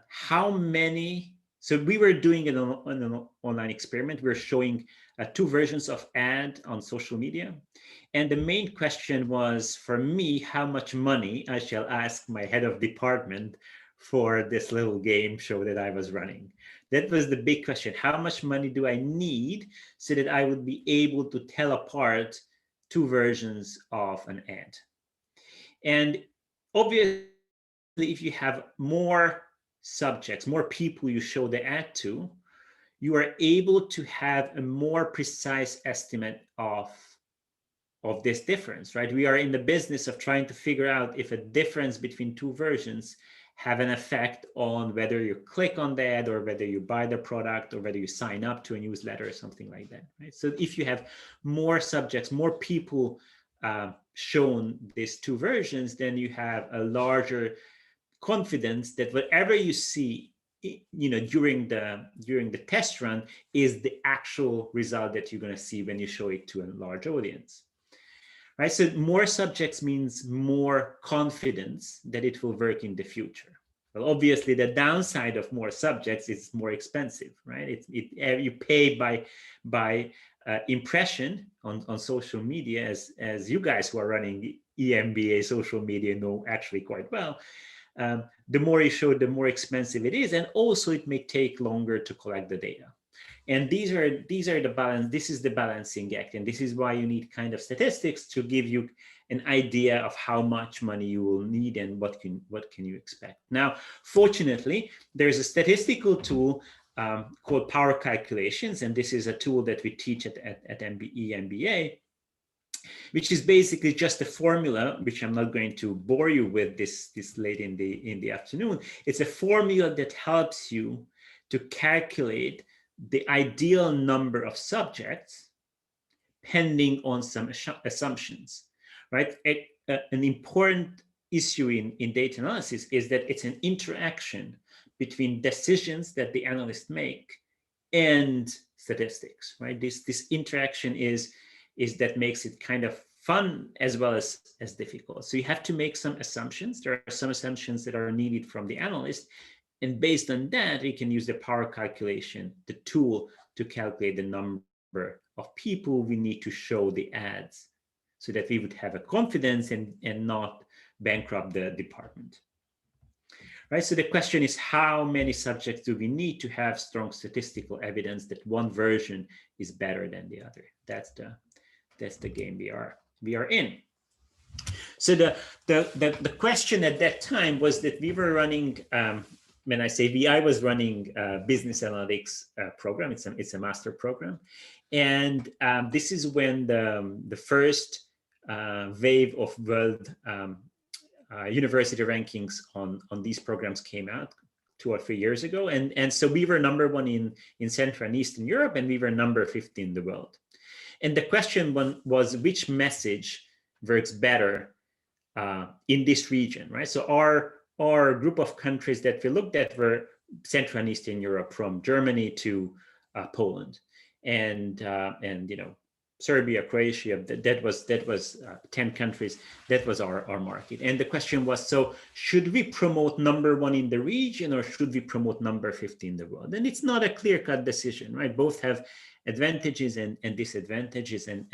how many? So we were doing an online experiment. We were showing two versions of ad on social media, and the main question was for me how much money I shall ask my head of department for this little game show that I was running. That was the big question. How much money do I need so that I would be able to tell apart two versions of an ad? And obviously, if you have more subjects, more people you show the ad to, you are able to have a more precise estimate of this difference, right? We are in the business of trying to figure out if a difference between two versions have an effect on whether you click on the ad or whether you buy the product or whether you sign up to a newsletter or something like that, right? So if you have more subjects, more people shown these two versions, then you have a larger confidence that whatever you see, during the test run is the actual result that you're going to see when you show it to a large audience, right? So more subjects means more confidence that it will work in the future. Well, obviously, the downside of more subjects is more expensive, right? You pay by impression on social media, as you guys who are running EMBA social media know actually quite well. The more you show, the more expensive it is, and also it may take longer to collect the data. And these are the balance. This is the balancing act, and this is why you need kind of statistics to give you an idea of how much money you will need and what can you expect. Now, fortunately, there's a statistical tool called Power Calculations, and this is a tool that we teach at MBA, which is basically just a formula, which I'm not going to bore you with this late in the afternoon. It's a formula that helps you to calculate the ideal number of subjects pending on some assumptions, right? An important issue in data analysis is that it's an interaction between decisions that the analysts make and statistics, right? This interaction is that makes it kind of fun as well as difficult. So you have to make some assumptions. There are some assumptions that are needed from the analyst. And based on that, we can use the power calculation, the tool, to calculate the number of people we need to show the ads so that we would have a confidence and not bankrupt the department. Right, so the question is, how many subjects do we need to have strong statistical evidence that one version is better than the other? That's the game we are in. So the question at that time was that we were running, when I say I was running business analytics program. It's a master program, and this is when the first wave of world university rankings on these programs came out 2 or 3 years ago, and so we were #1 in Central and Eastern Europe, and we were number 50 in the world. And the question was, which message works better in this region, right? So our group of countries that we looked at were Central and Eastern Europe, from Germany to Poland, and Serbia, Croatia. That was 10 countries. That was our market. And the question was, so should we promote #1 in the region, or should we promote number 50 in the world? And it's not a clear-cut decision, right? Both have advantages and disadvantages, and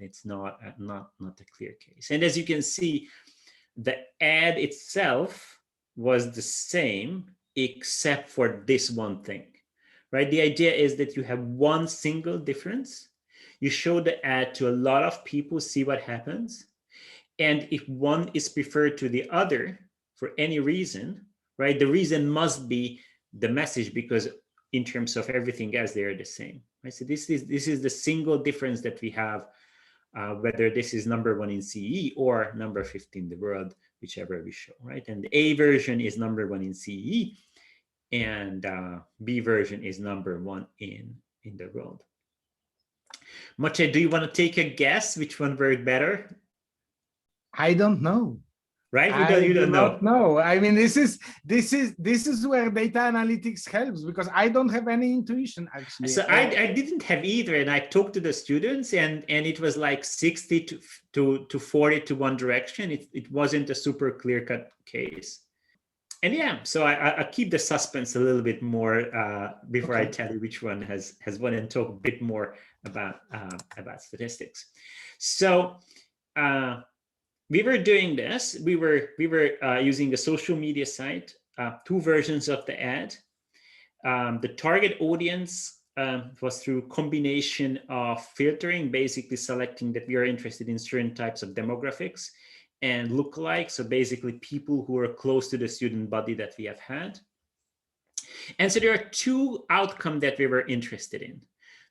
it's not a clear case. And as you can see, the ad itself was the same except for this one thing, right? The idea is that you have one single difference. You show the ad to a lot of people, see what happens. And if one is preferred to the other for any reason, right? The reason must be the message, because in terms of everything else, they are the same, right? So this is the single difference that we have, whether this is #1 in CE or number 50 in the world, whichever we show, right? And the A version is #1 in CE, and B version is #1 in the world. Maciej, do you want to take a guess which one worked better? I don't know. Right? You don't know. No, I mean, this is where data analytics helps, because I don't have any intuition, actually. So I didn't have either, and I talked to the students, and it was like 60 to 40 to one direction. It wasn't a super clear-cut case. And yeah, so I keep the suspense a little bit more before I tell you which one has won, and talk a bit more about statistics. So we were doing this. We were using a social media site, 2 versions of the ad. The target audience was through combination of filtering, basically selecting that we are interested in certain types of demographics, and lookalike, so basically people who are close to the student body that we have had. And so there are 2 outcomes that we were interested in.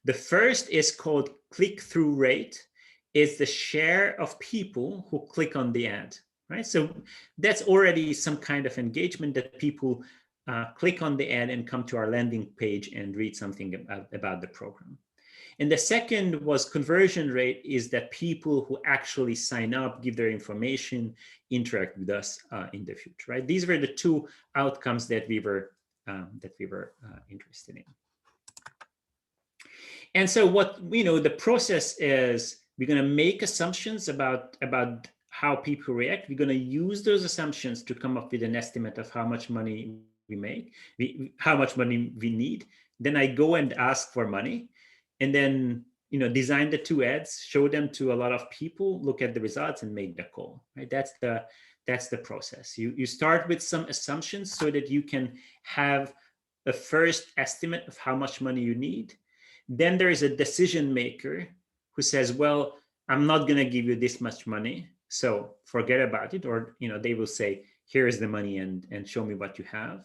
The first is called click-through rate. It's the share of people who click on the ad, right? So that's already some kind of engagement, that people click on the ad and come to our landing page and read something about the program. And the second was conversion rate, is that people who actually sign up, give their information, interact with us in the future, right? These were the two outcomes that we were interested in. And so what, the process is, we're going to make assumptions about how people react. We're going to use those assumptions to come up with an estimate of how much money we make, how much money we need. Then I go and ask for money, and then design the two ads, show them to a lot of people, look at the results, and make the call. Right? That's the process. You start with some assumptions so that you can have a first estimate of how much money you need. Then there is a decision maker who says, well, I'm not going to give you this much money, so forget about it. Or they will say, here is the money, and show me what you have.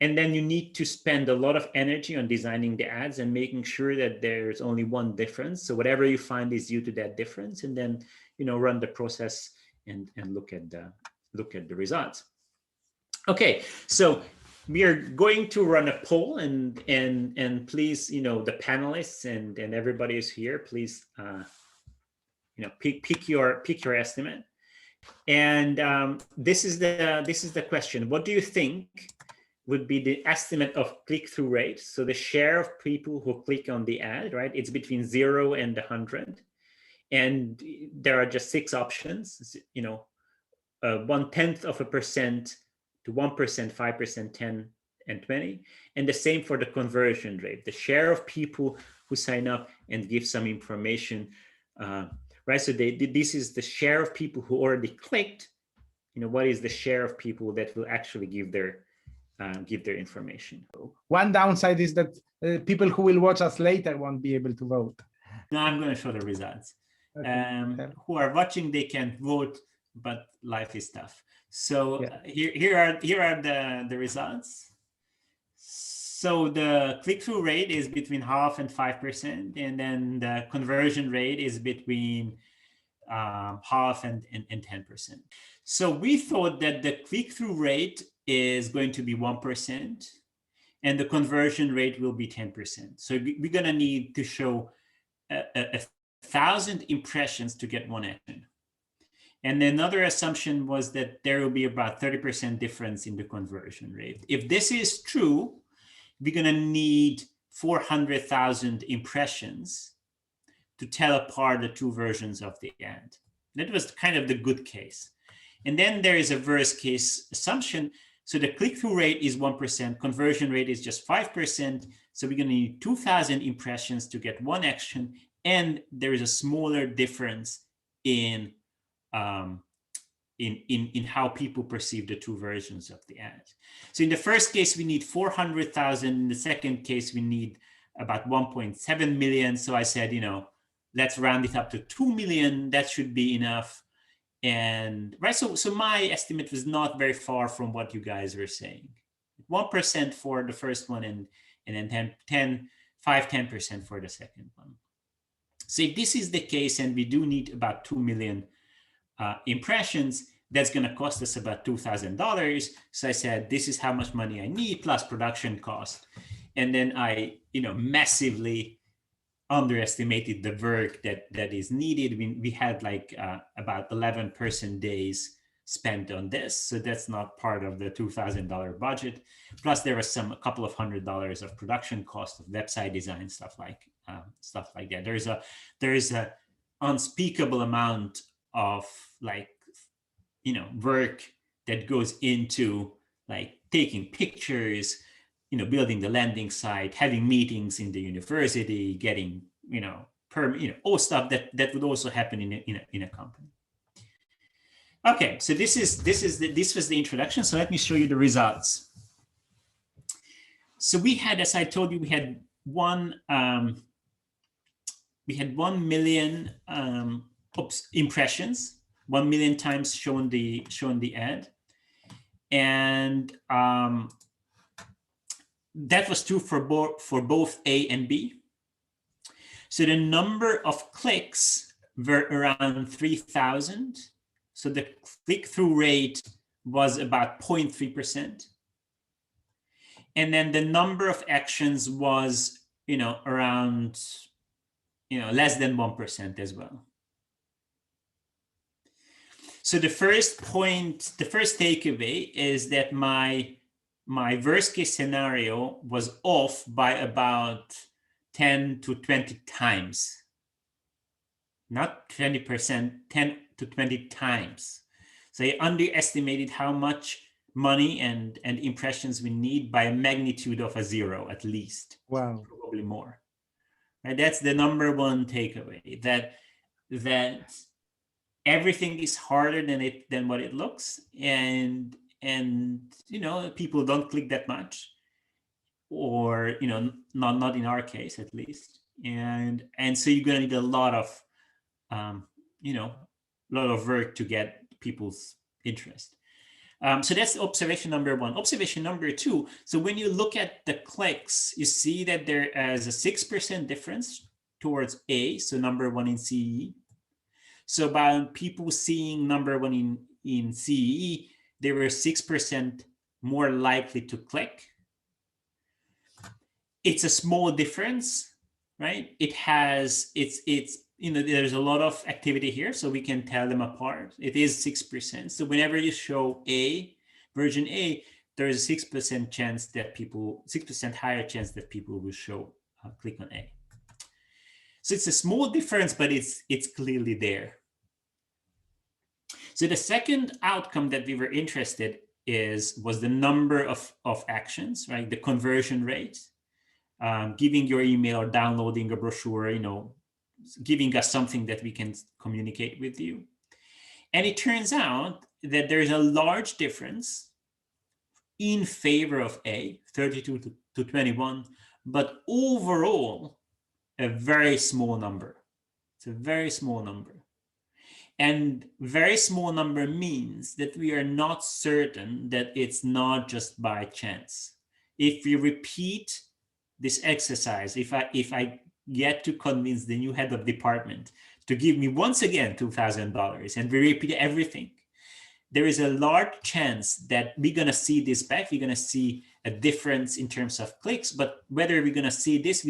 And then you need to spend a lot of energy on designing the ads and making sure that there's only one difference. So whatever you find is due to that difference, and then run the process and look at the results. Okay, so we are going to run a poll, and please, the panelists and everybody is here. Please, pick your estimate. And this is the question. What do you think would be the estimate of click-through rate? So the share of people who click on the ad, right? It's between 0 and 100, and there are just 6 options. 0.1% to 1%, 5%, 10, and 20, and the same for the conversion rate, the share of people who sign up and give some information, right? So this is the share of people who already clicked. What is the share of people that will actually give their information? One downside is that people who will watch us later won't be able to vote. No, I'm going to show the results. Okay. Who are watching, they can vote, but life is tough. So here are the results. So the click-through rate is between 0.5% and 5%, and then the conversion rate is between 0.5% and 10%. So we thought that the click-through rate is going to be 1%, and the conversion rate will be 10%. So we're going to need to show 1,000 impressions to get one action. And another assumption was that there will be about 30% difference in the conversion rate. If this is true, we're going to need 400,000 impressions to tell apart the two versions of the ad. That was kind of the good case. And then there is a worst case assumption. So the click-through rate is 1%, conversion rate is just 5%. So we're going to need 2,000 impressions to get one action. And there is a smaller difference in how people perceive the two versions of the ad. So in the first case, we need 400,000. In the second case, we need about 1.7 million. So I said, let's round it up to 2 million. That should be enough. And right, so my estimate was not very far from what you guys were saying. 1% for the first one, and then 5-10% for the second one. So if this is the case, and we do need about 2 million impressions, that's going to cost us about $2,000. So I said, this is how much money I need plus production cost. And then I, massively underestimated the work that is needed. We had like about 11 person days spent on this. So that's not part of the $2,000 budget. Plus there was a couple of $100 of production cost of website design, stuff like that. There is a unspeakable amount of work that goes into taking pictures, building the landing site, having meetings in the university, getting, all stuff that would also happen in a company. Okay, so this was the introduction. So let me show you the results. So we had, as I told you, we had 1 million impressions, 1 million times shown the ad, and that was true for both A and B. So the number of clicks were around 3,000. So the click-through rate was about 0.3%. And then the number of actions was, around less than 1% as well. So the first point, the first takeaway is that my worst case scenario was off by about 10 to 20 times. Not 20%, 10 to 20 times. So I underestimated how much money and impressions we need by a magnitude of a 0 at least. Wow. Probably more. Right? That's the number one takeaway, that everything is harder than what it looks, and people don't click that much, or not in our case at least, and so you're gonna need a lot of work to get people's interest. So that's observation number one. Observation number two, so when you look at the clicks, you see that there is a 6% difference towards A, so number one in CEE. So by people seeing number one in CEE, they were 6% more likely to click. It's a small difference, right? There's a lot of activity here, so we can tell them apart. It is 6%. So whenever you show version A, there is a 6% chance that 6% higher chance that people will click on A. So it's a small difference, but it's clearly there. So the second outcome that we were interested was the number of actions, right? The conversion rate, giving your email or downloading a brochure, giving us something that we can communicate with you. And it turns out that there's a large difference in favor of A, 32 to 21, but overall, a very small number. It's a very small number. And very small number means that we are not certain that it's not just by chance. If we repeat this exercise, if I get to convince the new head of department to give me once again $2,000 and we repeat everything, there is a large chance that we're going to see this back. We're going to see a difference in terms of clicks, but whether we're going to see this,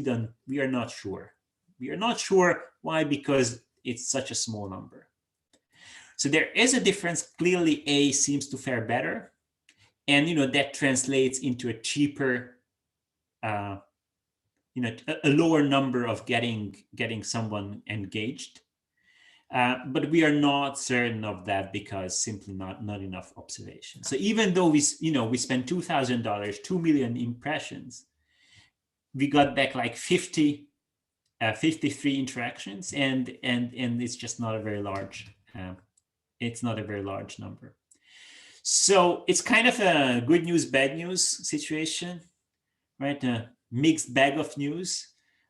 we are not sure. We are not sure. Why? Because it's such a small number. So there is a difference. Clearly, A seems to fare better, and that translates into a cheaper, a lower number of getting someone engaged. But we are not certain of that because simply not enough observation. So even though we spent $2,000, 2 million impressions, we got back like 53 interactions, and it's just not a very large. It's not a very large number. So it's kind of a good news, bad news situation, right? A mixed bag of news.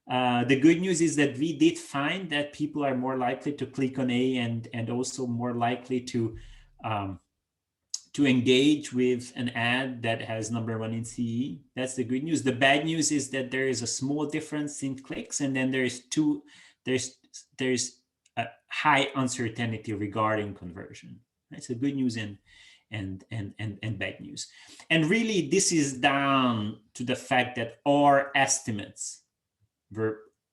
The good news is that we did find that people are more likely to click on A and also more likely to engage with an ad that has number one in CE. That's the good news. The bad news is that there is a small difference in clicks, and then there's a high uncertainty regarding conversion. That's the good news and bad news. And really, this is down to the fact that our estimates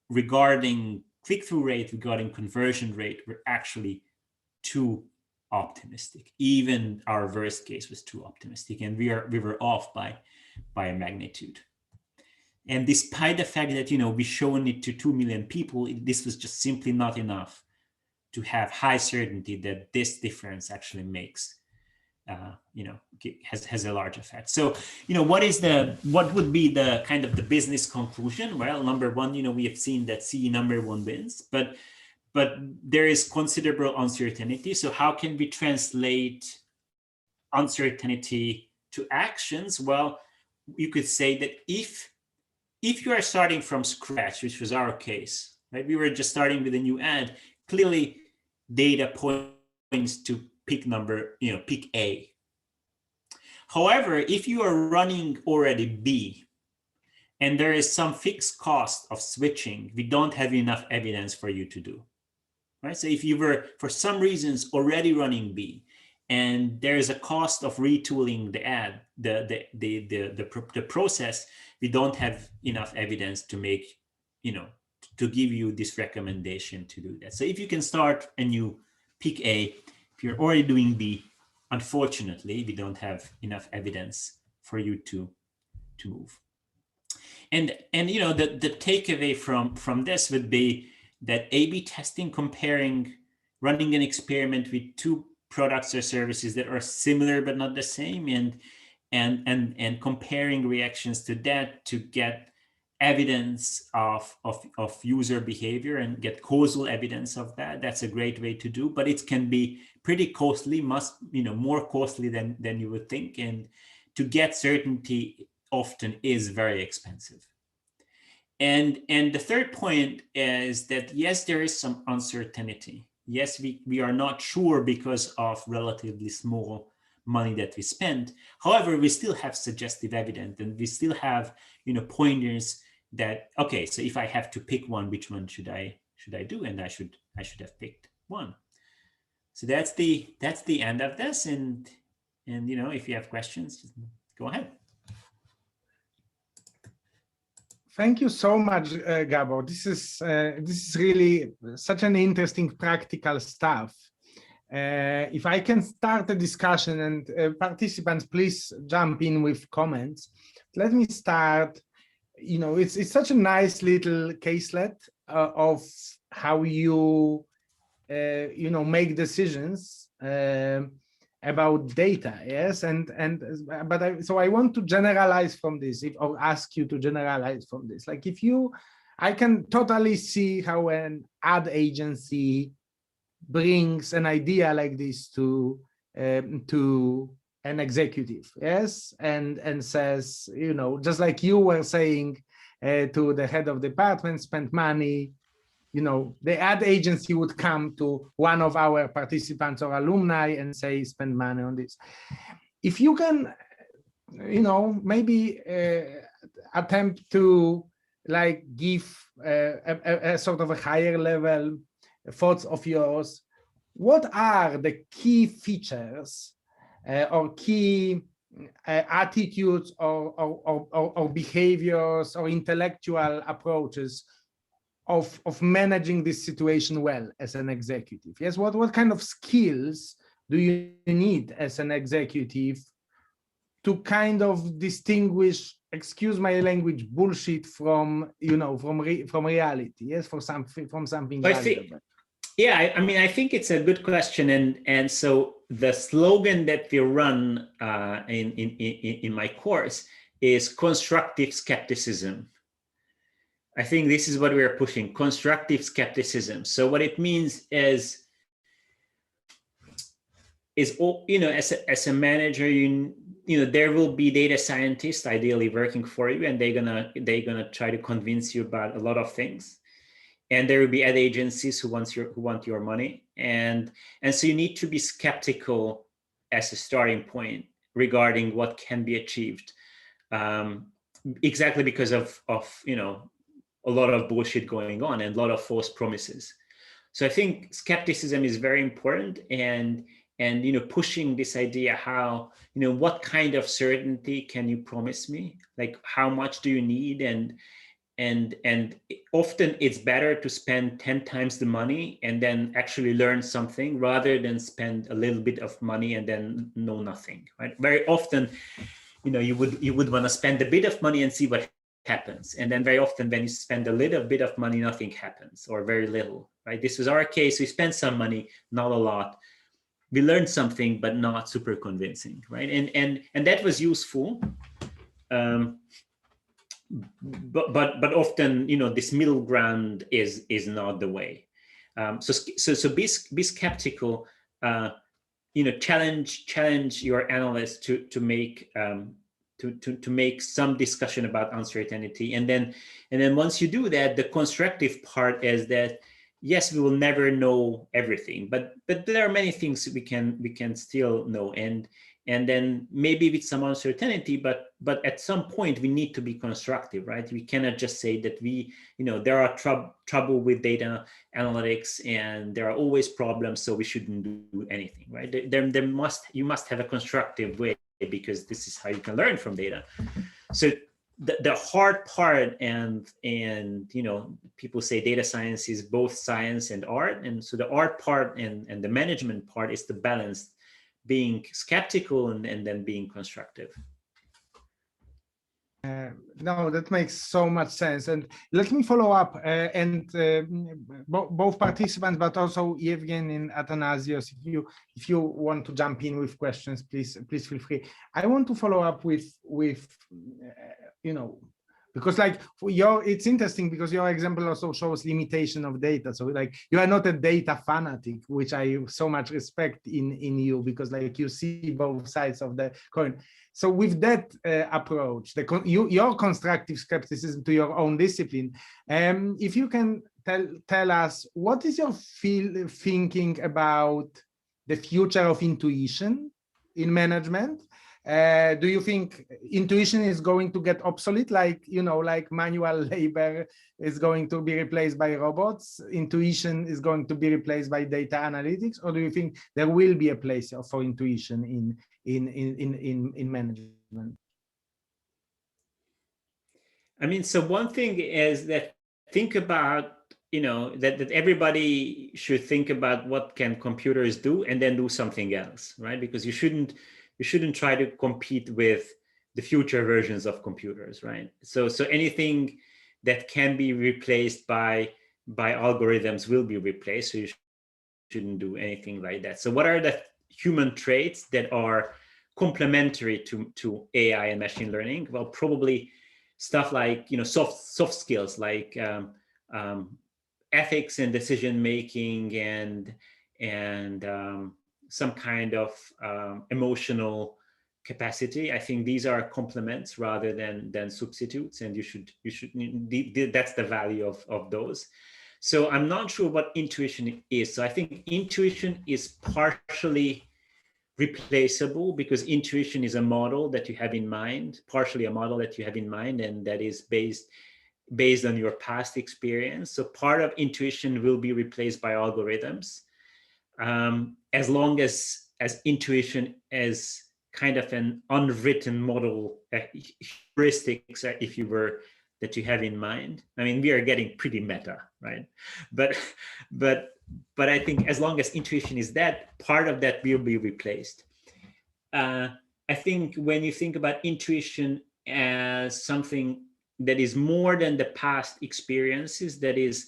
regarding click-through rate, regarding conversion rate, were actually too optimistic. Even our worst case was too optimistic, and we were off by a magnitude. And despite the fact that we shown it to 2 million people, this was just simply not enough to have high certainty that this difference actually makes, has a large effect. So, what would be the kind of the business conclusion? Well, number one, we have seen that CE number one wins, but there is considerable uncertainty. So how can we translate uncertainty to actions? Well, you could say that if you are starting from scratch, which was our case, right? We were just starting with a new ad. Clearly, data points to pick A. However, if you are running already B, and there is some fixed cost of switching, we don't have enough evidence for you to do, right? So if you were, for some reasons, already running B, and there is a cost of retooling the ad, the process, we don't have enough evidence to make, to give you this recommendation to do that. So if you can start and you pick A, if you're already doing B, unfortunately, we don't have enough evidence for you to move. And you know, the takeaway from this would be that A/B testing, running an experiment with two products or services that are similar but not the same, and comparing reactions to that to get evidence of user behavior and get causal evidence of that. That's a great way to do, but it can be pretty costly, more costly than you would think. And to get certainty often is very expensive. And the third point is that, yes, there is some uncertainty. Yes, we are not sure because of relatively small money that we spend. However, we still have suggestive evidence, and we still have, pointers that, okay, so if I have to pick one, which one should I do? And I should have picked one. So that's the end of this. And if you have questions, just go ahead. Thank you so much, Gabor. This is really such an interesting practical stuff. If I can start a discussion, and participants, please jump in with comments. Let me start. It's such a nice little caselet of how you make decisions about data. Yes, so I want to generalize from this, or ask you to generalize from this. Like, I can totally see how an ad agency brings an idea like this to an executive, yes, and says, just like you were saying to the head of department, spend money. The ad agency would come to one of our participants or alumni and say, spend money on this. If you can, maybe attempt to give a sort of a higher level thoughts of yours. What are the key features or key attitudes or behaviors or intellectual approaches of managing this situation well as an executive? Yes, what kind of skills do you need as an executive to kind of distinguish, excuse my language, bullshit from reality? Yes, from something. I think it's a good question, and so the slogan that we run in my course is constructive skepticism. I think this is what we are pushing, constructive skepticism. So what it means is as a manager, there will be data scientists ideally working for you, and they're gonna try to convince you about a lot of things. And there will be ad agencies who want your money, and so you need to be skeptical as a starting point regarding what can be achieved, exactly because of a lot of bullshit going on and a lot of false promises. So I think skepticism is very important, and pushing this idea, how what kind of certainty can you promise me? Like, how much do you need? And often it's better to spend 10 times the money and then actually learn something, rather than spend a little bit of money and then know nothing, right? Very often, you would want to spend a bit of money and see what happens. And then very often when you spend a little bit of money, nothing happens, or very little, right? This was our case. We spent some money, not a lot. We learned something, but not super convincing, right? And that was useful. But often, this middle ground is not the way. So be skeptical. Challenge your analyst to make to make some discussion about uncertainty, and then once you do that, the constructive part is that, yes, we will never know everything, but there are many things we can still know, and then maybe with some uncertainty, but at some point we need to be constructive, right? We cannot just say that there are trouble with data analytics and there are always problems, so we shouldn't do anything, right? You must have a constructive way, because this is how you can learn from data. So the hard part, and you know, people say data science is both science and art, and so the art part and the management part is the balance, being skeptical and then being constructive. No, that makes so much sense. And let me follow up, both participants, but also Evgen and Athanasios, if you want to jump in with questions, please feel free. I want to follow up with you know, because like for it's interesting because your example also shows limitation of data. So like you are not a data fanatic, which I so much respect in you, because like you see both sides of the coin. So with that approach, your constructive skepticism to your own discipline, if you can tell us, what is your thinking about the future of intuition in management? Do you think intuition is going to get obsolete, like, you know, like manual labor is going to be replaced by robots? Intuition is going to be replaced by data analytics, or do you think there will be a place for intuition in management? I mean, so one thing is that think about, you know, that everybody should think about what can computers do and then do something else, right? Because you shouldn't try to compete with the future versions of computers, right? So anything that can be replaced by algorithms will be replaced. So you shouldn't do anything like that. So what are the human traits that are complementary to AI and machine learning? Well, probably stuff like, you know, soft skills like ethics and decision making and some kind of emotional capacity. I think these are complements rather than substitutes, and you should that's the value of those. So I'm not sure what intuition is. So I think intuition is partially replaceable because intuition is a model that you have in mind, partially a model that you have in mind, and that is based on your past experience. So part of intuition will be replaced by algorithms, as long as intuition is kind of an unwritten model, heuristics, if you were, that you have in mind. I mean, we are getting pretty meta, right? But I think as long as intuition is that, part of that will be replaced. I think when you think about intuition as something that is more than the past experiences, that is,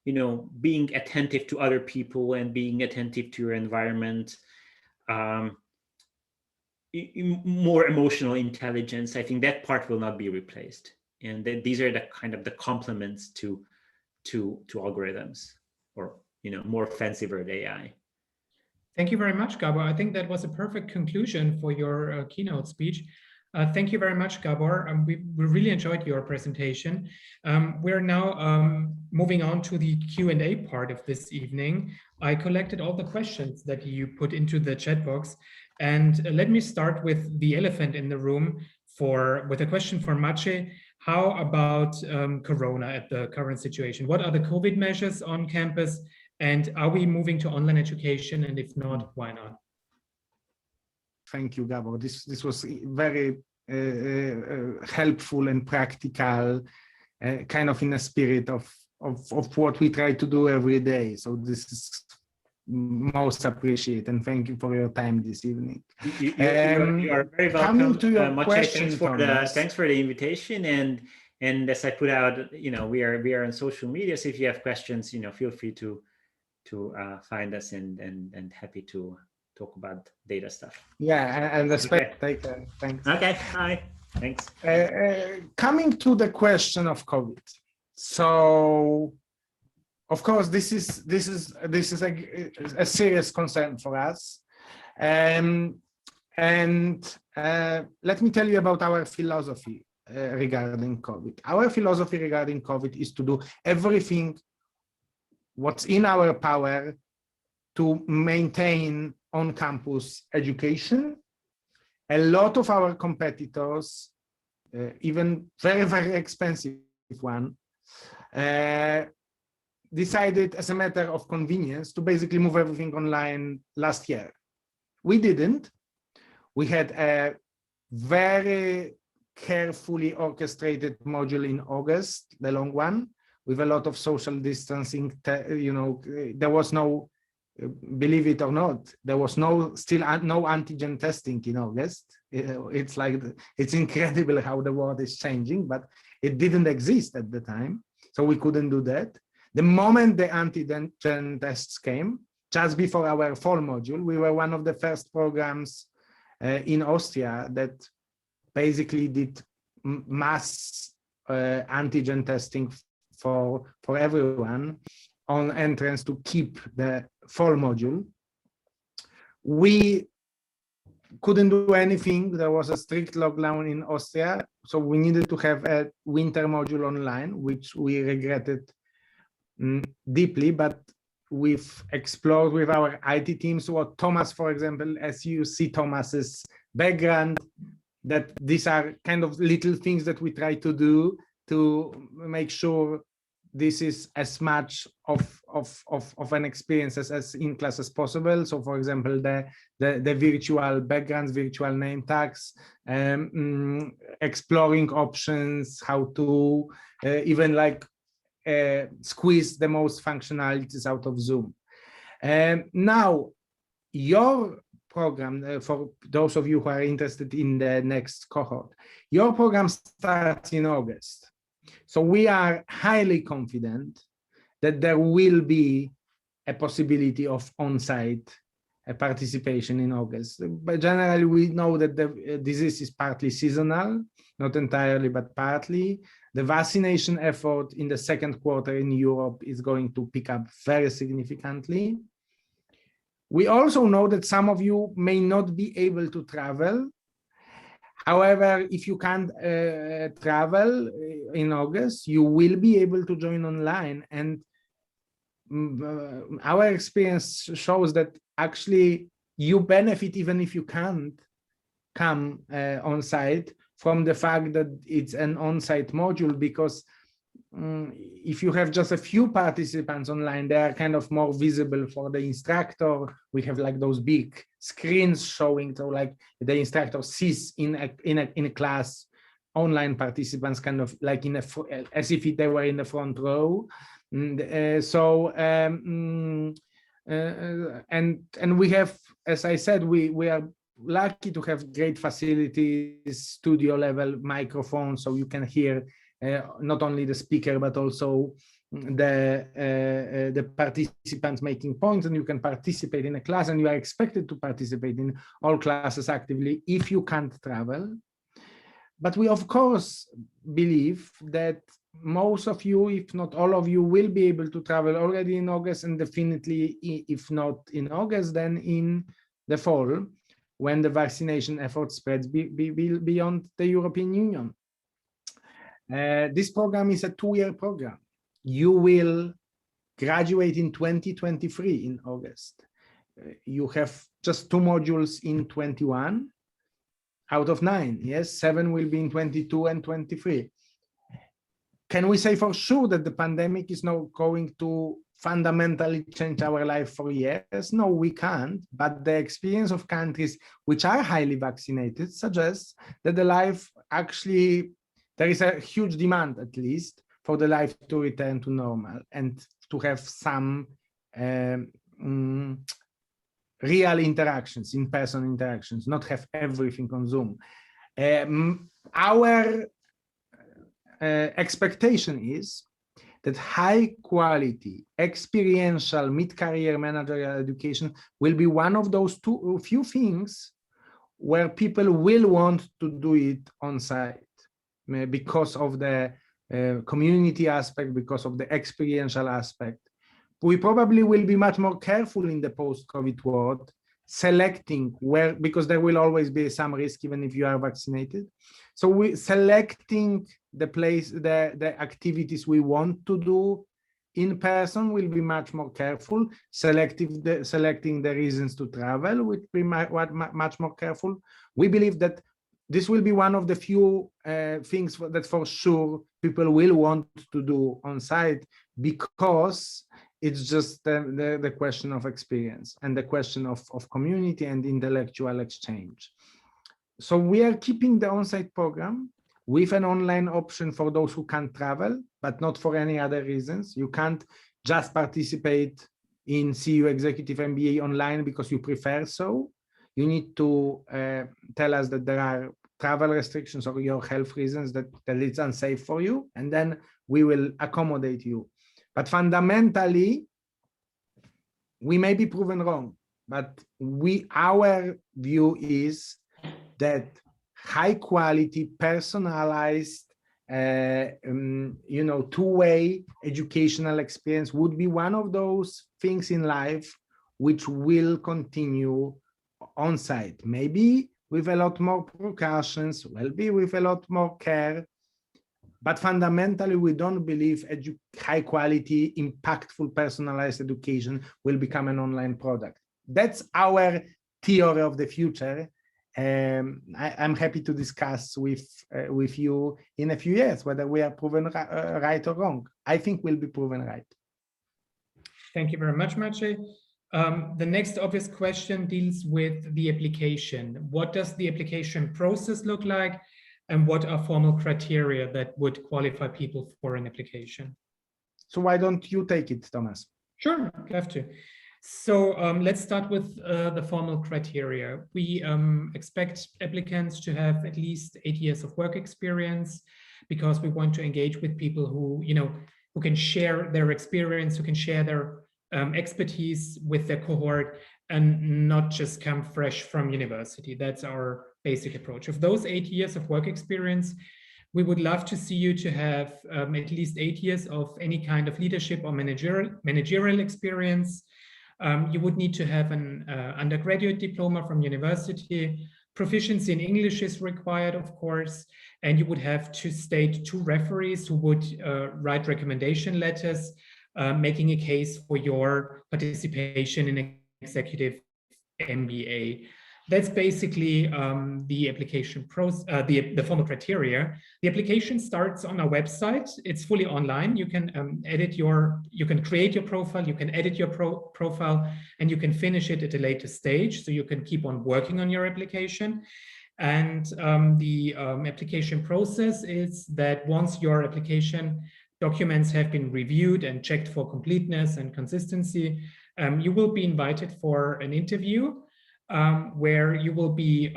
you know, being attentive to other people and being attentive to your environment, more emotional intelligence, I think that part will not be replaced. And these are the kind of the complements to algorithms, or, you know, more fancy word AI. Thank you very much, Gabor. I think that was a perfect conclusion for your keynote speech. Thank you very much, Gabor. We really enjoyed your presentation. We're now moving on to the Q&A part of this evening. I collected all the questions that you put into the chat box. And let me start with the elephant in the room with a question for Maciej. How about Corona at the current situation? What are the COVID measures on campus? And are we moving to online education? And if not, why not? Thank you, Gabor. This was very helpful and practical, kind of in the spirit of what we try to do every day. So this is most appreciated, and thank you for your time this evening. You are very welcome. Coming to your Maciej, question, thanks for the invitation. And as I put out, you know, we are on social media. So if you have questions, you know, feel free to find us and happy to talk about data stuff. Yeah, and respect. Okay. Thanks. Okay. Bye. Thanks. Coming to the question of COVID. So, of course, this is a serious concern for us, and let me tell you about our philosophy regarding COVID. Our philosophy regarding COVID is to do everything what's in our power to maintain on-campus education. A lot of our competitors, even very, very expensive one, decided as a matter of convenience to basically move everything online last year. We didn't. We had a very carefully orchestrated module in August, the long one, with a lot of social distancing. There was no, believe it or not, there was no antigen testing in August. It's like, it's incredible how the world is changing, but it didn't exist at the time. So we couldn't do that. The moment the antigen tests came, just before our fall module, we were one of the first programs in Austria that basically did mass antigen testing for everyone on entrance to keep the fall module. We couldn't do anything. There was a strict lockdown in Austria, so we needed to have a winter module online, which we regretted deeply, but we've explored with our IT teams what Thomas, for example, as you see Thomas's background, that these are kind of little things that we try to do to make sure this is as much of an experience as in class as possible. So for example, the virtual backgrounds, virtual name tags, exploring options, how to even like squeeze the most functionalities out of Zoom. Now, your program, for those of you who are interested in the next cohort, your program starts in August. So we are highly confident that there will be a possibility of on-site participation in August. But generally, we know that the disease is partly seasonal, not entirely, but partly. The vaccination effort in the second quarter in Europe is going to pick up very significantly. We also know that some of you may not be able to travel. However, if you can't travel in August, you will be able to join online. And our experience shows that actually you benefit even if you can't come on site from the fact that it's an on-site module, because if you have just a few participants online, they are kind of more visible for the instructor. We have like those big screens showing, so like the instructor sees in a class online participants kind of like as if they were in the front row. And we have, as I said, we are lucky to have great facilities, studio level microphones, so you can hear not only the speaker but also the participants making points, and you can participate in a class, and you are expected to participate in all classes actively if you can't travel. But we of course believe that most of you, if not all of you, will be able to travel already in August, and definitely if not in August, then in the fall, when the vaccination effort spreads beyond the European Union. This program is a 2-year program. You will graduate in 2023 in August. You have just 2 modules in 21 out of 9. Yes, 7 will be in 22 and 23. Can we say for sure that the pandemic is now going to fundamentally change our life for years? No, we can't. But the experience of countries which are highly vaccinated suggests that the life actually, there is a huge demand, at least, for the life to return to normal and to have some real interactions, in-person interactions, not have everything on Zoom. Our expectation is that high quality, experiential, mid-career managerial education will be one of those few things where people will want to do it on site because of the community aspect, because of the experiential aspect. We probably will be much more careful in the post-COVID world, selecting where, because there will always be some risk even if you are vaccinated. So we selecting the place, the activities we want to do in person will be much more careful. Selecting the reasons to travel will be much more careful. We believe that this will be one of the few things that for sure people will want to do on site, because it's just the question of experience and the question of community and intellectual exchange. So we are keeping the on-site program. with an online option for those who can't travel, but not for any other reasons. You can't just participate in CEU Executive MBA online because you prefer so. You need to tell us that there are travel restrictions or your health reasons that it's unsafe for you, and then we will accommodate you. But fundamentally, we may be proven wrong, but our view is that high quality, personalized, two-way educational experience would be one of those things in life which will continue on site, maybe with a lot more precautions, will be with a lot more care. But fundamentally, we don't believe high quality, impactful, personalized education will become an online product. That's our theory of the future. I'm happy to discuss with you in a few years whether we are proven right or wrong. I think we'll be proven right. Thank you very much, Maciej. The next obvious question deals with the application. What does the application process look like? And what are formal criteria that would qualify people for an application? So why don't you take it, Thomas? Sure, I'd love to. So let's start with the formal criteria. We expect applicants to have at least 8 years of work experience, because we want to engage with people who can share their experience, who can share their expertise with their cohort, and not just come fresh from university. That's our basic approach. Of those 8 years of work experience, we would love to see you to have at least 8 years of any kind of leadership or managerial experience. You would need to have an undergraduate diploma from university. Proficiency in English is required, of course, and you would have to state 2 referees who would write recommendation letters, making a case for your participation in Executive MBA. That's basically the application process, the formal criteria. The application starts on our website. It's fully online. You can you can create your profile, you can edit your profile, and you can finish it at a later stage. So you can keep on working on your application. And the application process is that once your application documents have been reviewed and checked for completeness and consistency, you will be invited for an interview where you will be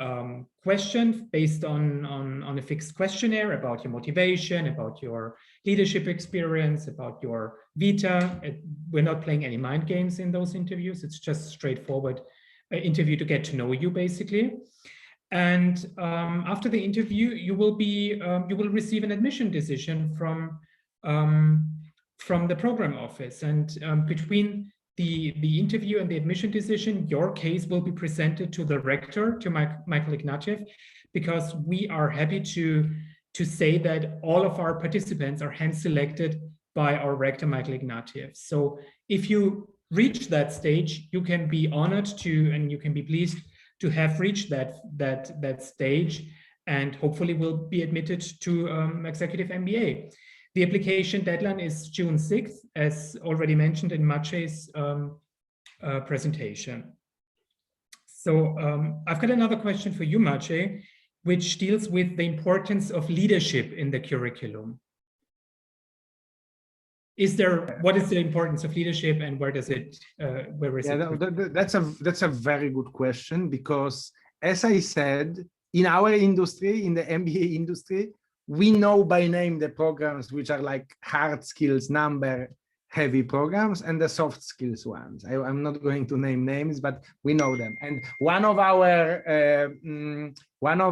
questioned based on a fixed questionnaire about your motivation, about your leadership experience, about your vita. We're not playing any mind games in those interviews. It's just straightforward interview to get to know you, basically. And after the interview, you will receive an admission decision from the program office. And between the interview and the admission decision, your case will be presented to the rector, to Michael Ignatieff, because we are happy to say that all of our participants are hand-selected by our rector, Michael Ignatieff. So if you reach that stage, you can be honored and you can be pleased to have reached that stage, and hopefully will be admitted to Executive MBA. The application deadline is June 6th, as already mentioned in Maciej's presentation. So I've got another question for you, Maciej, which deals with the importance of leadership in the curriculum. What is the importance of leadership, and where is it? That's a very good question, because as I said, in our industry, in the MBA industry, we know by name the programs which are like hard skills, number heavy programs, and the soft skills ones. I'm not going to name names, but we know them. And one of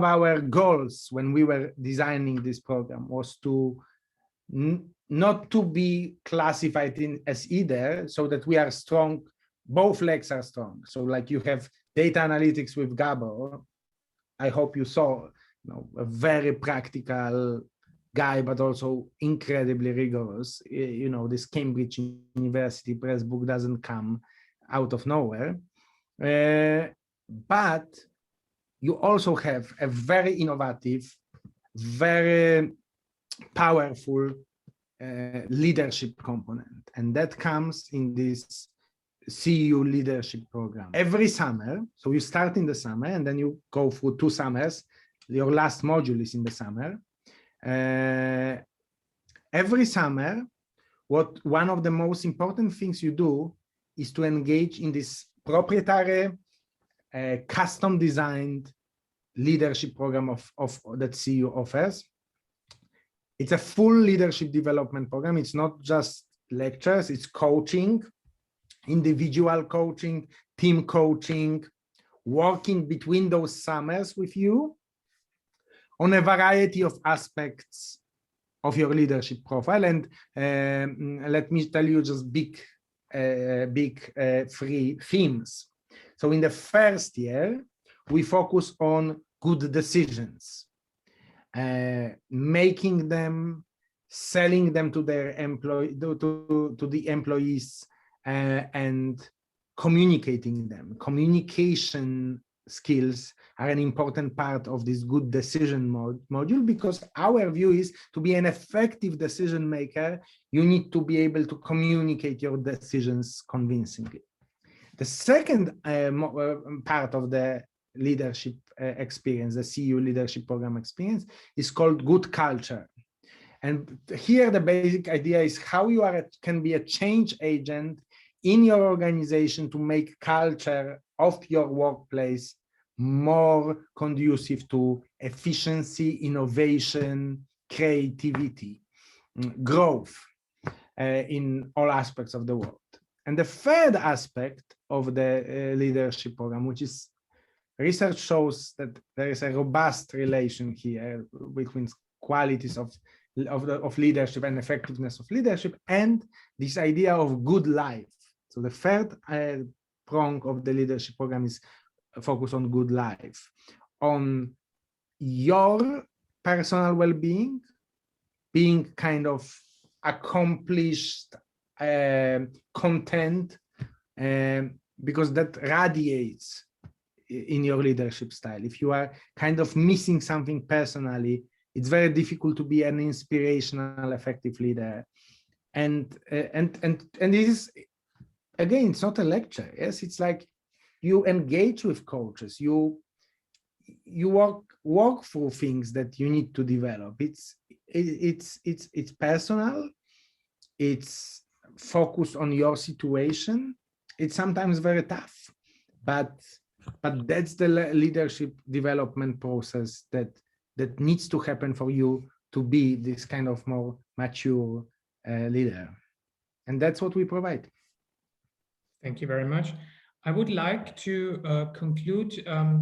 our goals when we were designing this program was to not to be classified as either, so that we are strong, both legs are strong. So like you have data analytics with Gabor. I hope you saw a very practical guy, but also incredibly rigorous. This Cambridge University press book doesn't come out of nowhere. But you also have a very innovative, very powerful leadership component. And that comes in this CEU leadership program. Every summer, so you start in the summer and then you go through 2 summers. Your last module is in the summer. every summer, one of the most important things you do is to engage in this proprietary, custom designed leadership program that CEU offers. It's a full leadership development program. It's not just lectures, it's coaching, individual coaching, team coaching, working between those summers with you on a variety of aspects of your leadership profile. And let me tell you just big 3 themes. So in the first year, we focus on good decisions, making them, selling them to their to the employees, and communicating them. Communication skills are an important part of this good decision module, because our view is to be an effective decision maker, you need to be able to communicate your decisions convincingly. The second part of the leadership experience, the CEU leadership program experience, is called good culture. And here the basic idea is how you can be a change agent in your organization to make culture of your workplace more conducive to efficiency, innovation, creativity, growth in all aspects of the world. And the third aspect of the leadership program, which is research shows that there is a robust relation here between qualities of leadership and effectiveness of leadership, and this idea of good life. So the third prong of the leadership program is focus on good life, on your personal well-being, being kind of accomplished, content, because that radiates in your leadership style. If you are kind of missing something personally, it's very difficult to be an inspirational, effective leader. And this is, again, it's not a lecture. Yes, it's like you engage with coaches, you walk through things that you need to develop. It's personal, it's focused on your situation. It's sometimes very tough, but that's the leadership development process that needs to happen for you to be this kind of more mature leader. And that's what we provide. Thank you very much. I would like to conclude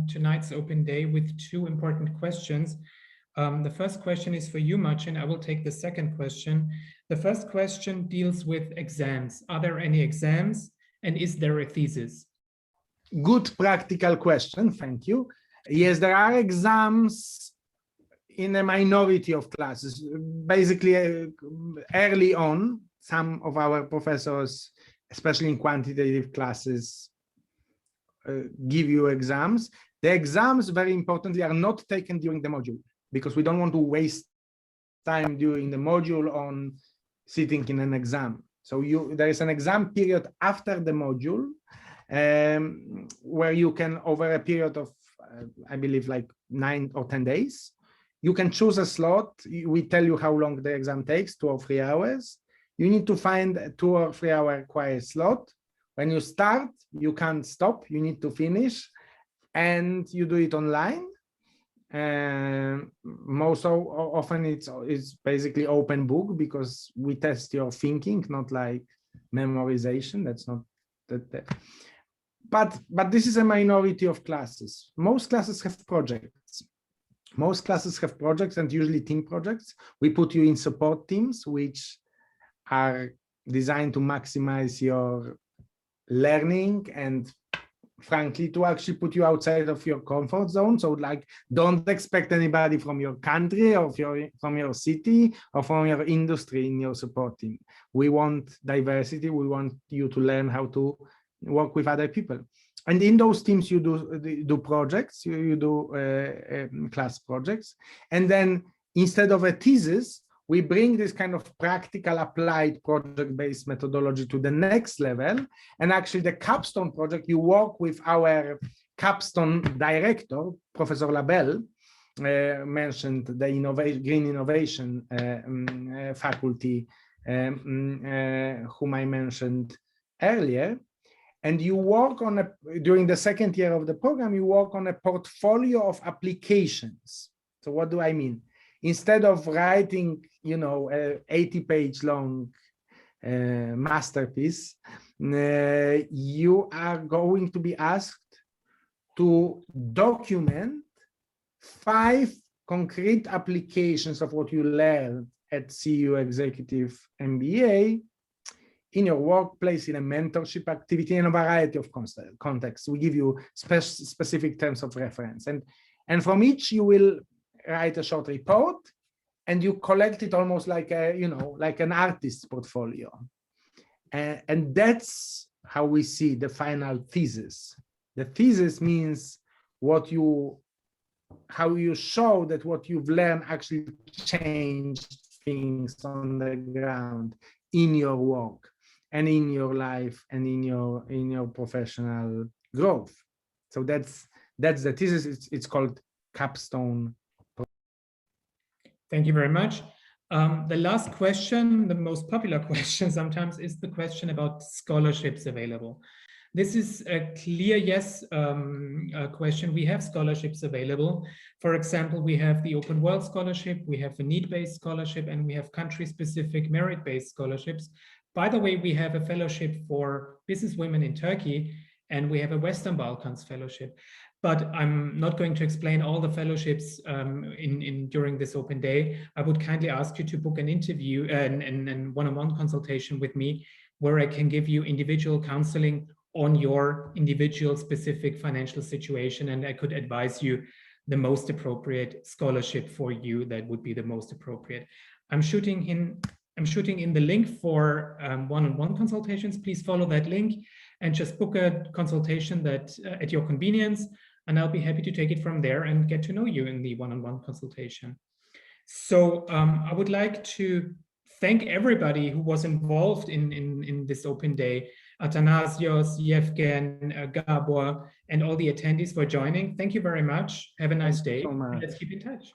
tonight's open day with 2 important questions. The first question is for you, Maciej, and I will take the second question. The first question deals with exams. Are there any exams, and is there a thesis? Good practical question, thank you. Yes, there are exams in a minority of classes. Basically, early on, some of our professors, especially in quantitative classes, give you exams. The exams, very importantly, are not taken during the module, because we don't want to waste time during the module on sitting in an exam. So there is an exam period after the module, where you can, over a period of, I believe, like 9 or 10 days, you can choose a slot. We tell you how long the exam takes, 2 or 3 hours. You need to find a 2 or 3 hour quiet slot. When you start, you can't stop, you need to finish, and you do it online. Most often it's basically open book, because we test your thinking, not like memorization. That's not that. But this is a minority of classes. Most classes have projects. Most classes have projects, and usually team projects. We put you in support teams, which are designed to maximize your learning and, frankly, to actually put you outside of your comfort zone. So, like, don't expect anybody from your country or from your city or from your industry in your support team. We want diversity. We want you to learn how to work with other people. And in those teams, you do projects, you do class projects. And then instead of a thesis, we bring this kind of practical applied project-based methodology to the next level. And actually the capstone project, you work with our capstone director, Professor Labelle, mentioned the green innovation faculty, whom I mentioned earlier. And you work on during the second year of the program, you work on a portfolio of applications. So what do I mean? Instead of writing, you know, a 80-page long masterpiece, you are going to be asked to document 5 concrete applications of what you learned at CEU Executive MBA in your workplace, in a mentorship activity, in a variety of contexts. We give you specific terms of reference. And from each, you will write a short report, and you collect it almost like a, you know, like an artist's portfolio. And that's how we see the final thesis. The thesis means how you show that what you've learned actually changed things on the ground in your work and in your life and in your professional growth. So that's the thesis. It's called capstone. Thank you very much. The last question, the most popular question sometimes, is the question about scholarships available. This is a clear yes question. We have scholarships available. For example, we have the Open World Scholarship, we have the need-based scholarship, and we have country-specific merit-based scholarships. By the way, we have a fellowship for businesswomen in Turkey, and we have a Western Balkans fellowship. But I'm not going to explain all the fellowships during this open day. I would kindly ask you to book an interview and one-on-one consultation with me, where I can give you individual counseling on your individual specific financial situation, and I could advise you the most appropriate scholarship for you that would be the most appropriate. I'm shooting in the link for one-on-one consultations. Please follow that link and just book a consultation that at your convenience, and I'll be happy to take it from there and get to know you in the one-on-one consultation. So I would like to thank everybody who was involved in this open day. Athanasios, Yevgen, Gabor, and all the attendees for joining. Thank you very much. Have a nice day. So much. Let's keep in touch.